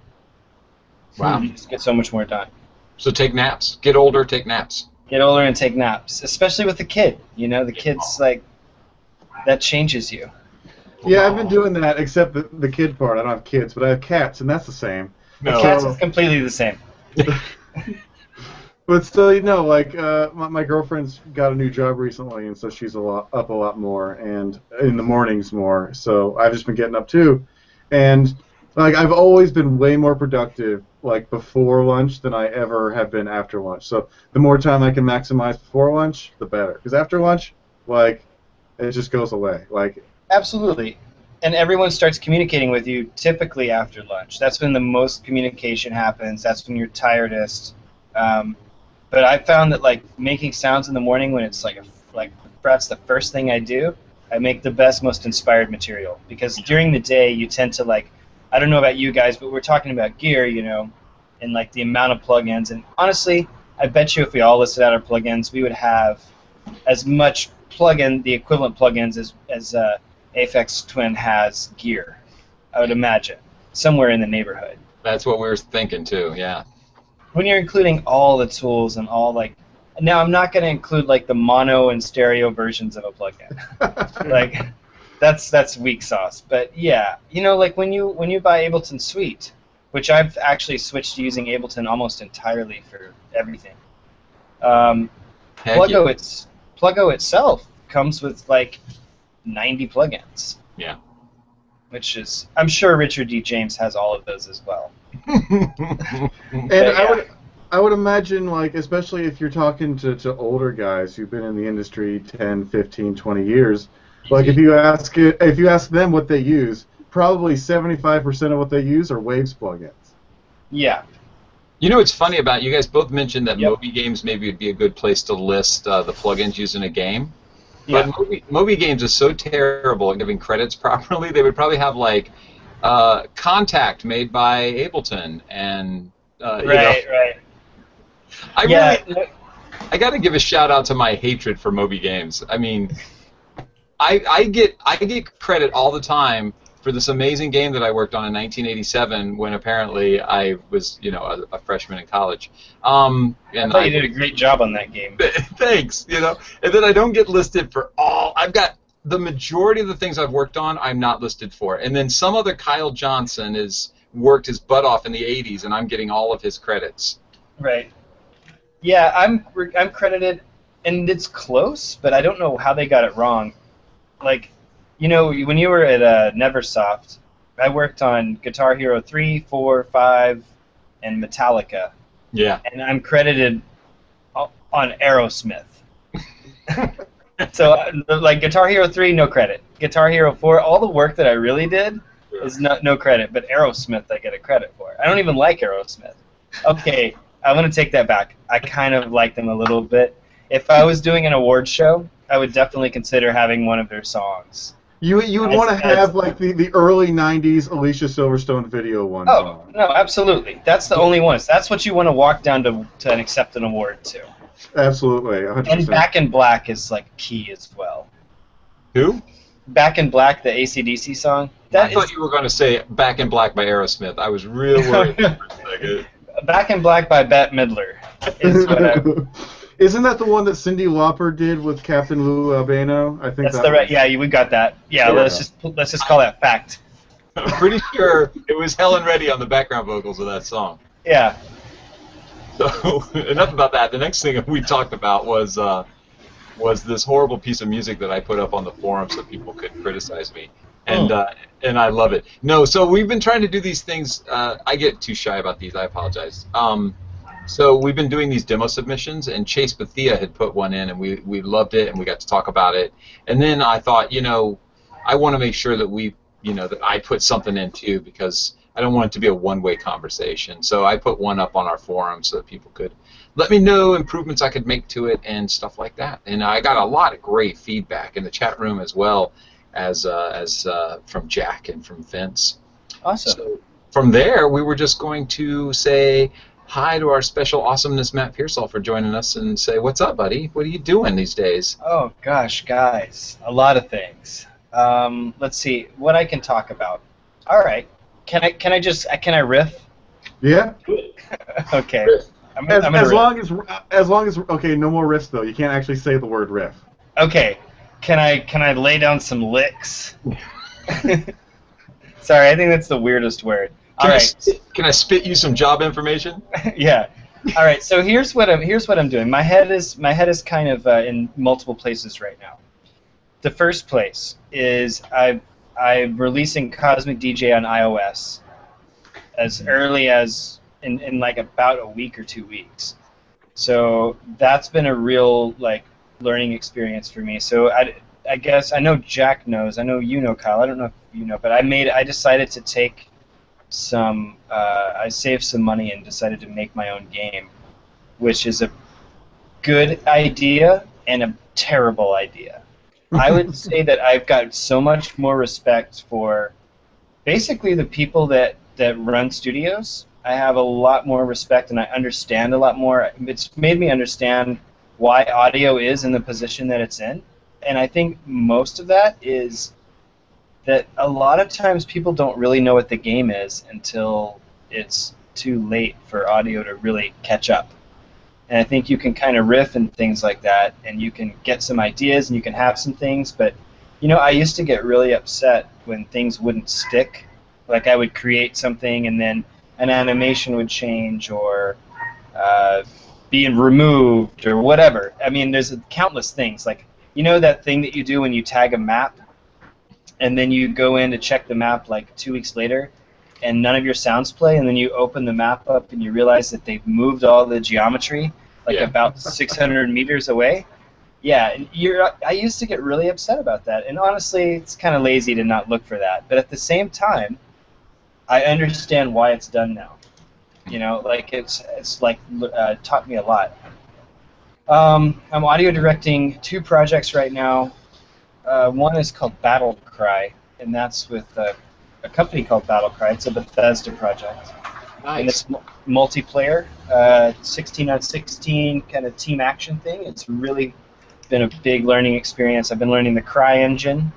Wow. You just get so much more done. So take naps. Get older, take naps. Get older and take naps, especially with a kid. You know, the kids, like, that changes you. Yeah, I've been doing that, except the kid part. I don't have kids, but I have cats, and that's the same. No. Cats is completely the same. But still, you know, like my girlfriend's got a new job recently, and so she's up a lot more, and in the mornings more. So I've just been getting up too, and like I've always been way more productive like before lunch than I ever have been after lunch. So the more time I can maximize before lunch, the better. Because after lunch, like it just goes away. Like absolutely. And everyone starts communicating with you typically after lunch. That's when the most communication happens. That's when you're tiredest. But I found that like making sounds in the morning when it's like that's the first thing I do, I make the best, most inspired material. Because during the day you tend to like, I don't know about you guys, but we're talking about gear, you know, and like the amount of plugins. And honestly, I bet you if we all listed out our plugins, we would have as much the equivalent plugins as Aphex Twin has gear. I would imagine somewhere in the neighborhood. That's what we were thinking too. Yeah. When you're including all the tools and all like, now I'm not going to include like the mono and stereo versions of a plugin. Like that's weak sauce. But yeah, you know, like when you buy Ableton Suite, which I've actually switched to using Ableton almost entirely for everything. Pluggo itself comes with like 90 plugins. Yeah. Which is, I'm sure Richard D. James has all of those as well. And yeah. I would imagine, like, especially if you're talking to older guys who've been in the industry 10, 15, 20 years, like if you ask them what they use, probably 75% of what they use are Waves plugins. Yeah. You know what's funny about you guys both mentioned that Moby Games maybe would be a good place to list the plugins used in a game. Yeah. But Moby Games is so terrible at giving credits properly. They would probably have like Contact made by Ableton and right. I got to give a shout out to my hatred for Moby Games. I mean, I get credit all the time for this amazing game that I worked on in 1987 when apparently I was, you know, a freshman in college. And I thought you did a great job on that game. Thanks, you know. And then I don't get listed for all. I've got the majority of the things I've worked on I'm not listed for. And then some other Kyle Johnson has worked his butt off in the 80s and I'm getting all of his credits. Right. Yeah, I'm credited, and it's close, but I don't know how they got it wrong. Like, you know, when you were at Neversoft, I worked on Guitar Hero 3, 4, 5, and Metallica. Yeah. And I'm credited on Aerosmith. So, like, Guitar Hero 3, no credit. Guitar Hero 4, all the work that I really did is no credit, but Aerosmith I get a credit for. I don't even like Aerosmith. Okay, I want to take that back. I kind of like them a little bit. If I was doing an award show, I would definitely consider having one of their songs. You would want to have like the early '90s Alicia Silverstone video one. Oh no, absolutely. That's the only ones. That's what you want to walk down to and accept an award to. Absolutely, 100%. And Back in Black is like key as well. Who? Back in Black, the AC/DC song. I thought you were going to say Back in Black by Aerosmith. I was real worried for a second. Back in Black by Bette Midler is what I... Isn't that the one that Cyndi Lauper did with Captain Lou Albano? I think that's the right. Yeah, we got that. Yeah, let's just call that fact. I'm pretty sure it was Helen Reddy on the background vocals of that song. Yeah. So enough about that. The next thing we talked about was this horrible piece of music that I put up on the forum so people could criticize me. And I love it. No, so we've been trying to do these things. I get too shy about these. I apologize. So we've been doing these demo submissions, and Chase Bethia had put one in, and we loved it, and we got to talk about it. And then I thought, you know, I want to make sure that that I put something in too, because I don't want it to be a one-way conversation. So I put one up on our forum so that people could let me know improvements I could make to it and stuff like that. And I got a lot of great feedback in the chat room as well as from Jack and from Vince. Awesome. So from there, we were just going to say hi to our special awesomeness Matt Piersall for joining us and say, what's up, buddy? What are you doing these days? Oh gosh, guys, a lot of things. Let's see what I can talk about. All right, can I riff? Yeah. Okay. I'm As gonna riff. long as okay, no more riffs though. You can't actually say the word riff. Okay. Can I lay down some licks? Sorry, I think that's the weirdest word. All right. Can I spit you some job information? Yeah. All right. So here's what I'm doing. My head is kind of in multiple places right now. The first place is I'm releasing Cosmic DJ on iOS as early as in like about a week or 2 weeks. So that's been a real like learning experience for me. So I guess I know Jack knows. I know you know, Kyle. I don't know if you know, but I decided to take some. I saved some money and decided to make my own game, which is a good idea and a terrible idea. I would say that I've got so much more respect for basically the people that run studios. I have a lot more respect and I understand a lot more. It's made me understand why audio is in the position that it's in. And I think most of that is that a lot of times people don't really know what the game is until it's too late for audio to really catch up. And I think you can kind of riff and things like that, and you can get some ideas and you can have some things, but you know, I used to get really upset when things wouldn't stick. Like I would create something and then an animation would change or being removed or whatever. I mean, there's countless things. Like, you know that thing that you do when you tag a map and then you go in to check the map like 2 weeks later and none of your sounds play, and then you open the map up and you realize that they've moved all the geometry like about 600 meters away? Yeah, I used to get really upset about that, and honestly, it's kind of lazy to not look for that. But at the same time, I understand why it's done now. You know, like it's like taught me a lot. I'm audio directing 2 projects right now. One is called Battle Cry, and that's with a company called Battle Cry. It's a Bethesda project. Nice. And it's multiplayer, 16 on 16 kind of team action thing. It's really been a big learning experience. I've been learning the Cry engine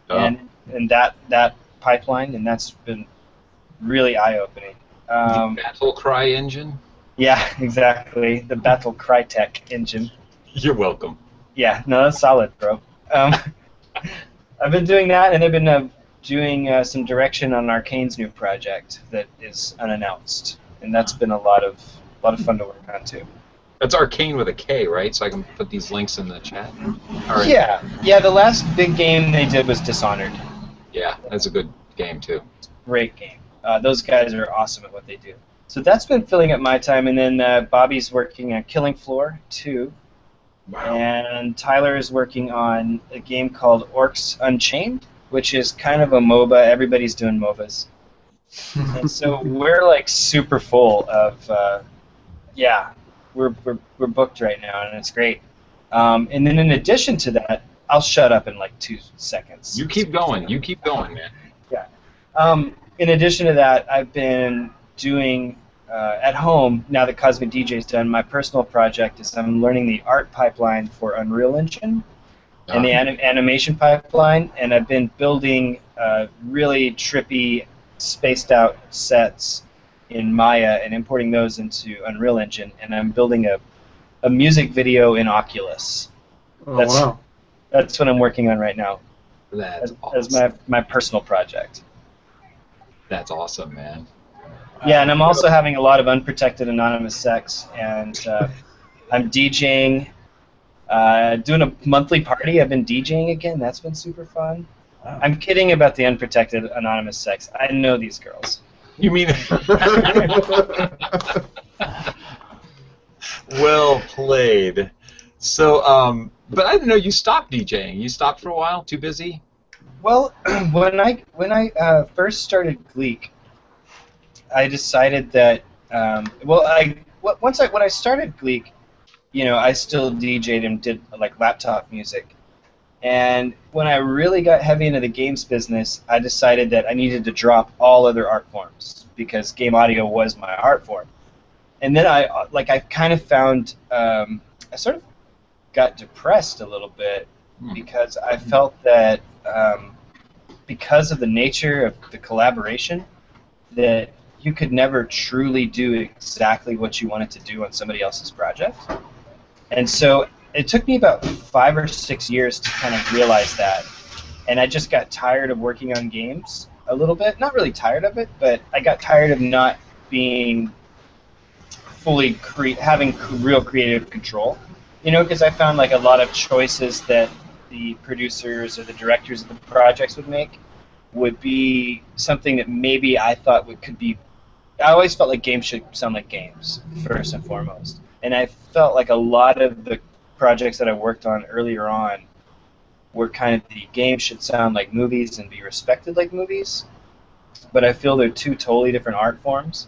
and that pipeline, and that's been really eye-opening. The Battle Cry engine? Yeah, exactly. The Battle Crytek engine. You're welcome. Yeah, no, that's solid, bro. I've been doing that, and I've been doing some direction on Arcane's new project that is unannounced, and that's been a lot of fun to work on too. That's Arcane with a K, right? So I can put these links in the chat. All right. Yeah. The last big game they did was Dishonored. Yeah, that's a good game too. Great game. Those guys are awesome at what they do. So that's been filling up my time, and then Bobby's working on Killing Floor 2. Wow. And Tyler is working on a game called Orcs Unchained, which is kind of a MOBA. Everybody's doing MOBAs. And so we're like super full of, we're booked right now, and it's great. And then in addition to that, I'll shut up in like 2 seconds. You keep going. You keep going, man. Yeah. In addition to that, I've been doing at home, now that Cosmic DJ is done, my personal project is I'm learning the art pipeline for Unreal Engine and the animation pipeline, and I've been building really trippy, spaced-out sets in Maya and importing those into Unreal Engine, and I'm building a music video in Oculus. Wow. That's what I'm working on right now. That's awesome. As my personal project. That's awesome, man. Yeah, and I'm also having a lot of unprotected anonymous sex, and I'm DJing, doing a monthly party. I've been DJing again. That's been super fun. Wow. I'm kidding about the unprotected anonymous sex. I know these girls. You mean... Well played. So, but I didn't know you stopped DJing. You stopped for a while? Too busy? Well, when I first started Gleek, I decided that when I started Gleek, you know, I still DJ'd and did like laptop music, And when I really got heavy into the games business, I decided that I needed to drop all other art forms because game audio was my art form. And then I kind of found I sort of got depressed a little bit because I felt that because of the nature of the collaboration, that you could never truly do exactly what you wanted to do on somebody else's project. And so it took me about 5 or 6 years to kind of realize that. And I just got tired of working on games a little bit. Not really tired of it, but I got tired of not being fully having real creative control. You know, because I found like a lot of choices that the producers or the directors of the projects would make would be something that maybe I thought could be. I always felt like games should sound like games, first and foremost. And I felt like a lot of the projects that I worked on earlier on were kind of the games should sound like movies and be respected like movies. But I feel they're two totally different art forms.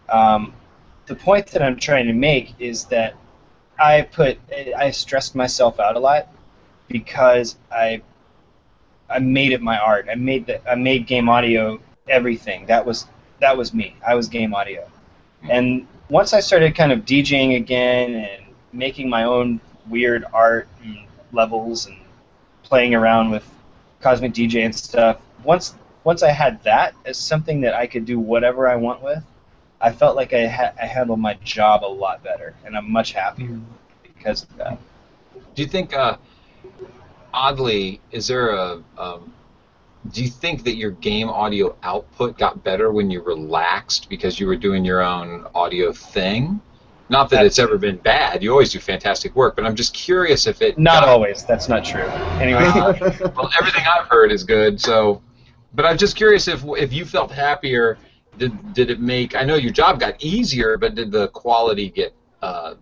The point that I'm trying to make is that I stressed myself out a lot because I made it my art. I made game audio everything. That was me. I was game audio. And once I started kind of DJing again and making my own weird art and levels and playing around with Cosmic DJ and stuff, once I had that as something that I could do whatever I want with, I felt like I handled my job a lot better, and I'm much happier because of that. Do you think, oddly, is there do you think that your game audio output got better when you relaxed because you were doing your own audio thing? Not that it's ever been bad. You always do fantastic work, but I'm just curious if it... Not always. That's not true. Anyway. Well, everything I've heard is good, so... But I'm just curious if you felt happier, did it make... I know your job got easier, but did the quality get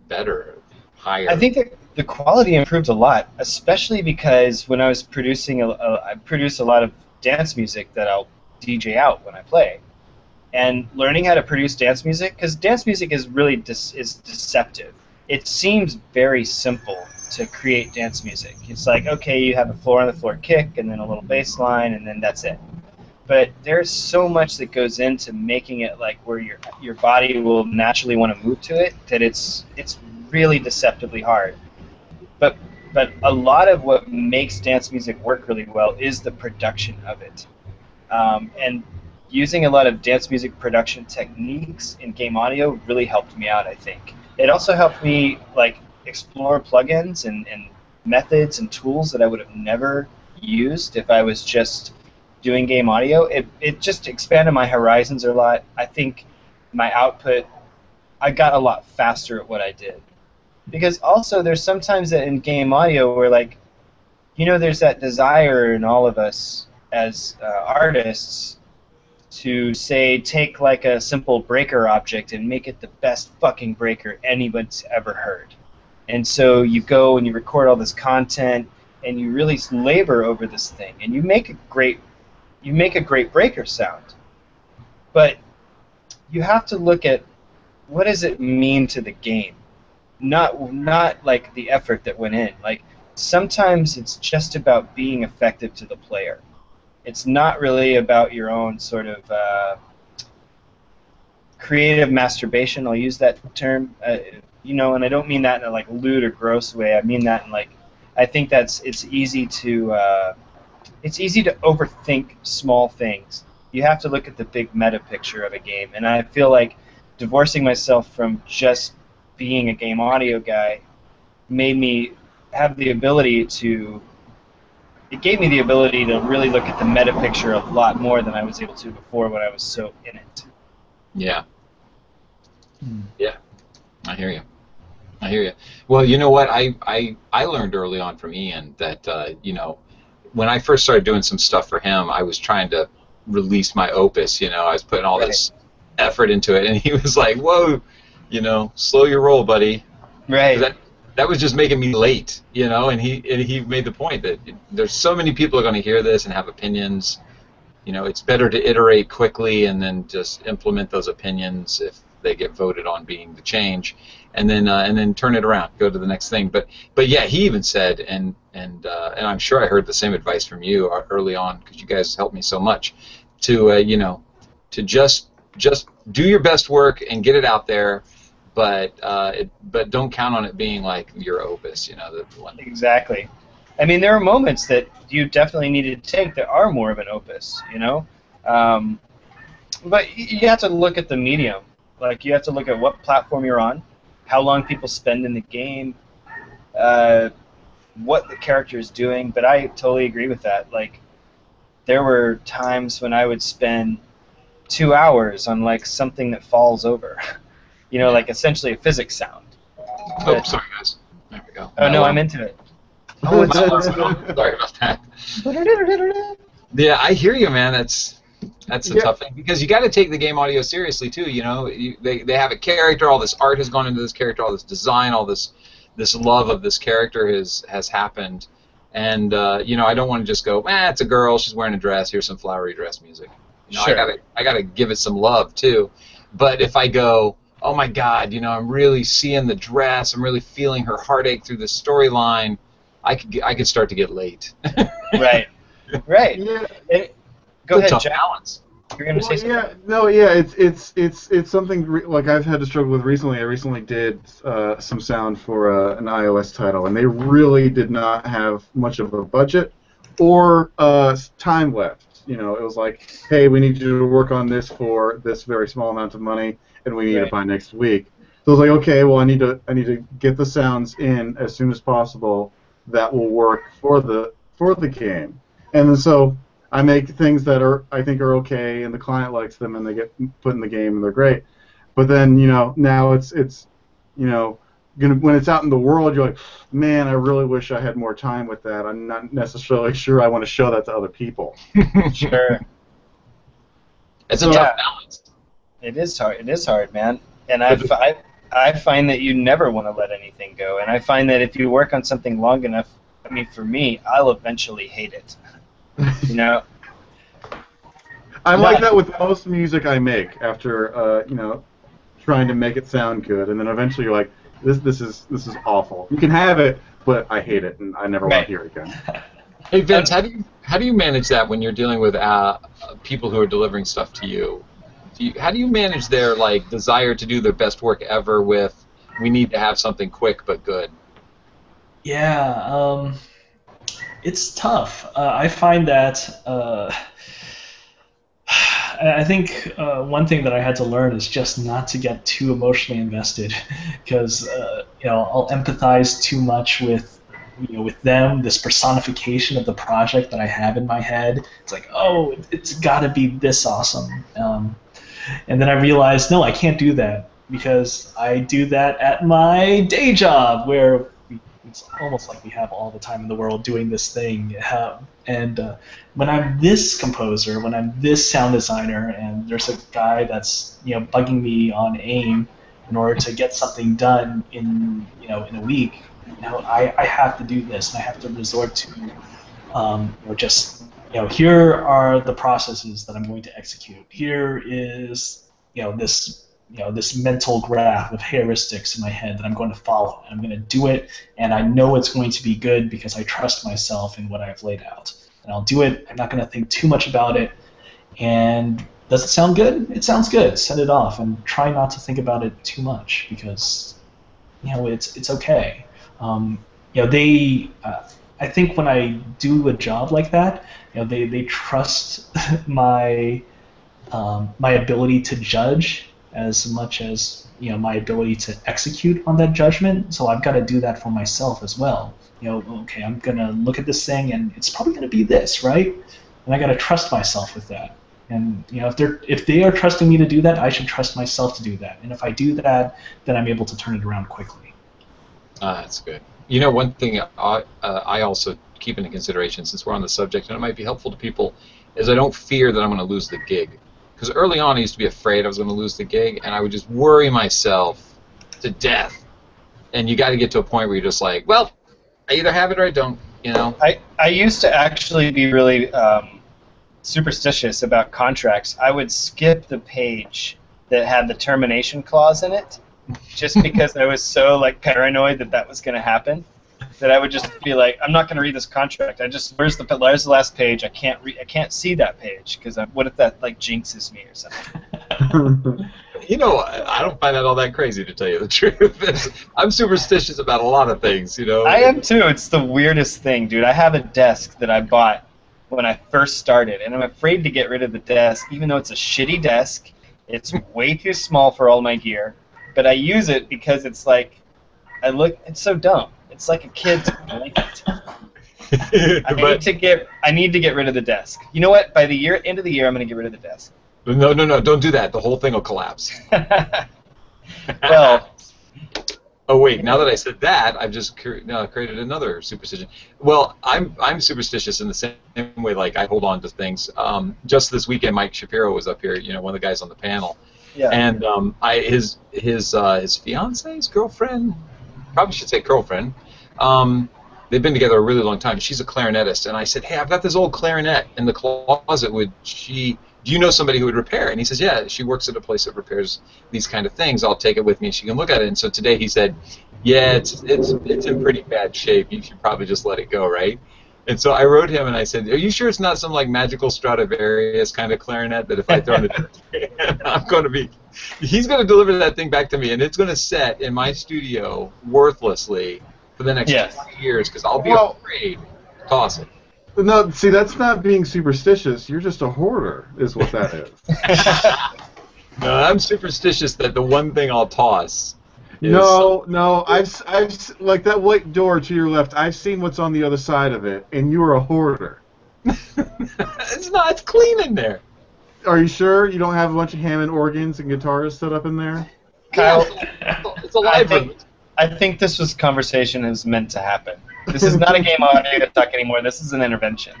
better, higher? I think that the quality improved a lot, especially because when I was producing... I produce a lot of dance music that I'll DJ out when I play. And learning how to produce dance music, because dance music is really is deceptive. It seems very simple to create dance music. It's like, okay, you have a floor-on-the-floor kick, and then a little bass line, and then that's it. But there's so much that goes into making it like where your body will naturally want to move to it that it's really deceptively hard. But a lot of what makes dance music work really well is the production of it. And using a lot of dance music production techniques in game audio really helped me out, I think. It also helped me like explore plugins and methods and tools that I would have never used if I was just doing game audio. It just expanded my horizons a lot. I think my output, I got a lot faster at what I did. Because also there's sometimes that in game audio where like, you know, there's that desire in all of us as artists to say take like a simple breaker object and make it the best fucking breaker anyone's ever heard. And so you go and you record all this content and you really labor over this thing and you make a great breaker sound. But you have to look at what does it mean to the game? Not like the effort that went in. Like sometimes it's just about being effective to the player. It's not really about your own sort of creative masturbation. I'll use that term, you know, and I don't mean that in a like lewd or gross way. I mean that in like, I think it's easy to overthink small things. You have to look at the big meta picture of a game, and I feel like divorcing myself from just being a game audio guy made me have the ability to. It gave me the ability to really look at the meta picture a lot more than I was able to before when I was so in it. Yeah. Yeah. I hear you. Well, you know what? I learned early on from Ian that, you know, when I first started doing some stuff for him, I was trying to release my opus, you know. I was putting all this effort into it, and he was like, whoa, you know, slow your roll, buddy. Right. That was just making me late, you know, and he made the point that there's so many people are going to hear this and have opinions. You know, it's better to iterate quickly and then just implement those opinions they get voted on being the change, and then turn it around, go to the next thing. But yeah, he even said, and I'm sure I heard the same advice from you early on, because you guys helped me so much, to to just do your best work and get it out there, but don't count on it being like your opus, the one. Exactly. I mean, there are moments that you definitely need to take that are more of an opus, But you have to look at the medium. Like, you have to look at what platform you're on, how long people spend in the game, what the character is doing. But I totally agree with that. Like, there were times when I would spend 2 hours on, like, something that falls over. Like essentially a physics sound. Oh, sorry, guys. There we go. Oh, no, I'm into it. Oh, it's sorry about that. Yeah, I hear you, man. That's a tough thing, because you got to take the game audio seriously too. They have a character. All this art has gone into this character. All this design. All this love of this character has happened. And I don't want to just go, it's a girl. She's wearing a dress. Here's some flowery dress music. Sure. I gotta give it some love too. But if I go, oh my God, I'm really seeing the dress. I'm really feeling her heartache through the storyline. I could start to get late. Right. Yeah. Go ahead, Tough Jack. balance. You're gonna say something. Yeah, no, yeah, it's something like I've had to struggle with recently. I recently did some sound for an iOS title, and they really did not have much of a budget or time left. It was like, hey, we need you to work on this for this very small amount of money, and we need it by next week. So I was like, okay, well, I need to get the sounds in as soon as possible that will work for the game, and then so I make things that I think are okay, and the client likes them, and they get put in the game, and they're great. But then now it's when it's out in the world, you're like, man, I really wish I had more time with that. I'm not necessarily sure I want to show that to other people. Sure. It's a tough balance. It is hard. It is hard, man. And I find that you never want to let anything go. And I find that if you work on something long enough, I mean, for me, I'll eventually hate it. I'm like that with most music I make. After trying to make it sound good, and then eventually you're like, this is awful. You can have it, but I hate it, and I never want to hear it again. Hey Vince, how do you manage that when you're dealing with people who are delivering stuff to you? How do you manage their desire to do their best work ever with, we need to have something quick but good? Yeah, it's tough. I find that I think one thing that I had to learn is just not to get too emotionally invested, because I'll empathize too much with them, this personification of the project that I have in my head. It's like, oh, it's got to be this awesome. And then I realized, no, I can't do that, because I do that at my day job, where it's almost like we have all the time in the world doing this thing. And when I'm this composer, when I'm this sound designer, and there's a guy that's bugging me on AIM in order to get something done in a week, I have to do this, and I have to resort to here are the processes that I'm going to execute. Here is this mental graph of heuristics in my head that I'm going to follow. I'm going to do it, and I know it's going to be good because I trust myself in what I've laid out. And I'll do it. I'm not going to think too much about it. And does it sound good? It sounds good. Send it off, and try not to think about it too much, because it's okay. I think when I do a job like that, they trust my ability to judge as much as my ability to execute on that judgment. So I've got to do that for myself as well. Okay, I'm gonna look at this thing, and it's probably gonna be this, right? And I got to trust myself with that. And if they are trusting me to do that, I should trust myself to do that. And if I do that, then I'm able to turn it around quickly. That's good. One thing I also keep into consideration, since we're on the subject, and it might be helpful to people, is I don't fear that I'm going to lose the gig. Because early on I used to be afraid I was going to lose the gig, and I would just worry myself to death. And you got to get to a point where you're just like, well, I either have it or I don't, I used to actually be really superstitious about contracts. I would skip the page that had the termination clause in it, just because I was so like paranoid that was going to happen, that I would just be like, I'm not going to read this contract. Where's the last page? I can't see that page because what if that like jinxes me or something? You know, I don't find that all that crazy, to tell you the truth. I'm superstitious about a lot of things, you know. I am too. It's the weirdest thing, dude. I have a desk that I bought when I first started, and I'm afraid to get rid of the desk, even though it's a shitty desk. It's way too small for all my gear, but I use it because it's like, it's so dumb. It's like a kid's blanket. I need to get rid of the desk. You know what? By the end of the year, I'm going to get rid of the desk. No, don't do that. The whole thing will collapse. Well. Oh wait! Now that I said that, I've just created another superstition. Well, I'm superstitious in the same way. Like I hold on to things. Just this weekend, Mike Shapiro was up here. You know, one of the guys on the panel. Yeah. And his fiance, his girlfriend, probably should say girlfriend. They've been together a really long time. She's a clarinetist, and I said, hey, I've got this old clarinet in the closet. Do you know somebody who would repair it? And he says, yeah, she works at a place that repairs these kind of things. I'll take it with me and she can look at it. And so today he said, yeah, it's in pretty bad shape. You should probably just let it go, right? And so I wrote him and I said, are you sure it's not some like magical Stradivarius kind of clarinet that if I throw in the he's going to deliver that thing back to me and it's going to set in my studio worthlessly for the next 20 years because I'll be afraid to toss it. No, see, that's not being superstitious. You're just a hoarder, is what that is. No, I'm superstitious that the one thing I'll toss. No, I've like that white door to your left. I've seen what's on the other side of it, and you're a hoarder. It's not. It's clean in there. Are you sure you don't have a bunch of Hammond organs and guitars set up in there? Kyle, it's a library. I think this conversation is meant to happen. This is not a game audio talk anymore. This is an intervention.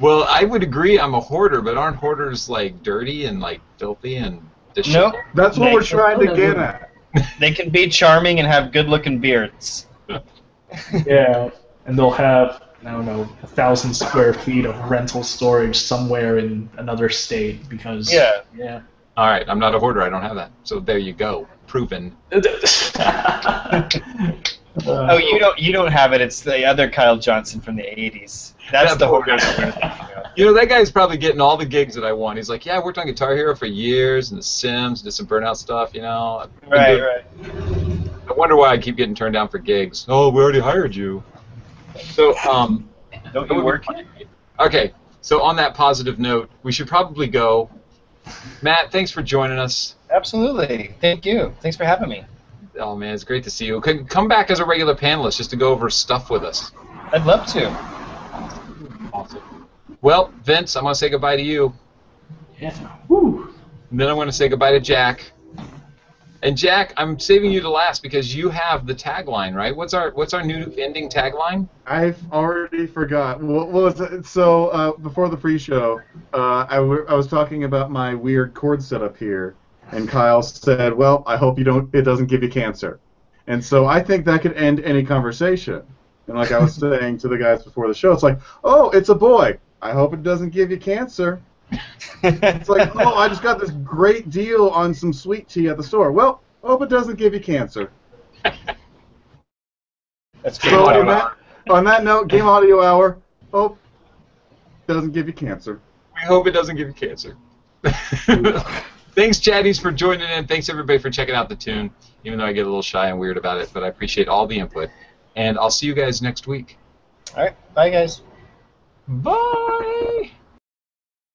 Well, I would agree I'm a hoarder, but aren't hoarders like dirty and like filthy and Nope. That's what we're trying to get at. They can be charming and have good-looking beards. Yeah, and they'll have, I don't know, 1,000 square feet of rental storage somewhere in another state because... Yeah. All right, I'm not a hoarder. I don't have that. So there you go. Proven. Oh, you don't have it. It's the other Kyle Johnson from the 80s. That's the hoarder. You know, that guy's probably getting all the gigs that I want. He's like, yeah, I worked on Guitar Hero for years and The Sims, did some Burnout stuff, you know. Right. I wonder why I keep getting turned down for gigs. Oh, we already hired you. So, don't you work? Okay, so on that positive note, we should probably go. Matt, thanks for joining us. Absolutely. Thank you. Thanks for having me. Oh, man, it's great to see you. Come back as a regular panelist just to go over stuff with us. I'd love to. Awesome. Well, Vince, I'm going to say goodbye to you. Yeah. Woo. And then I'm going to say goodbye to Jack. And Jack, I'm saving you to last because you have the tagline, right? What's our new ending tagline? I've already forgot. So before the pre-show, I was talking about my weird chord setup here, and Kyle said, "Well, I hope it doesn't give you cancer." And so I think that could end any conversation. And like I was saying to the guys before the show, it's like, "Oh, it's a boy. I hope it doesn't give you cancer." It's like, oh, I just got this great deal on some sweet tea at the store. Well, hope it doesn't give you cancer. That's good. So on that note, Game Audio Hour, hope it doesn't give you cancer. We hope it doesn't give you cancer. Thanks, chatties, for joining in. Thanks, everybody, for checking out the tune, even though I get a little shy and weird about it, but I appreciate all the input. And I'll see you guys next week. All right. Bye, guys. Bye!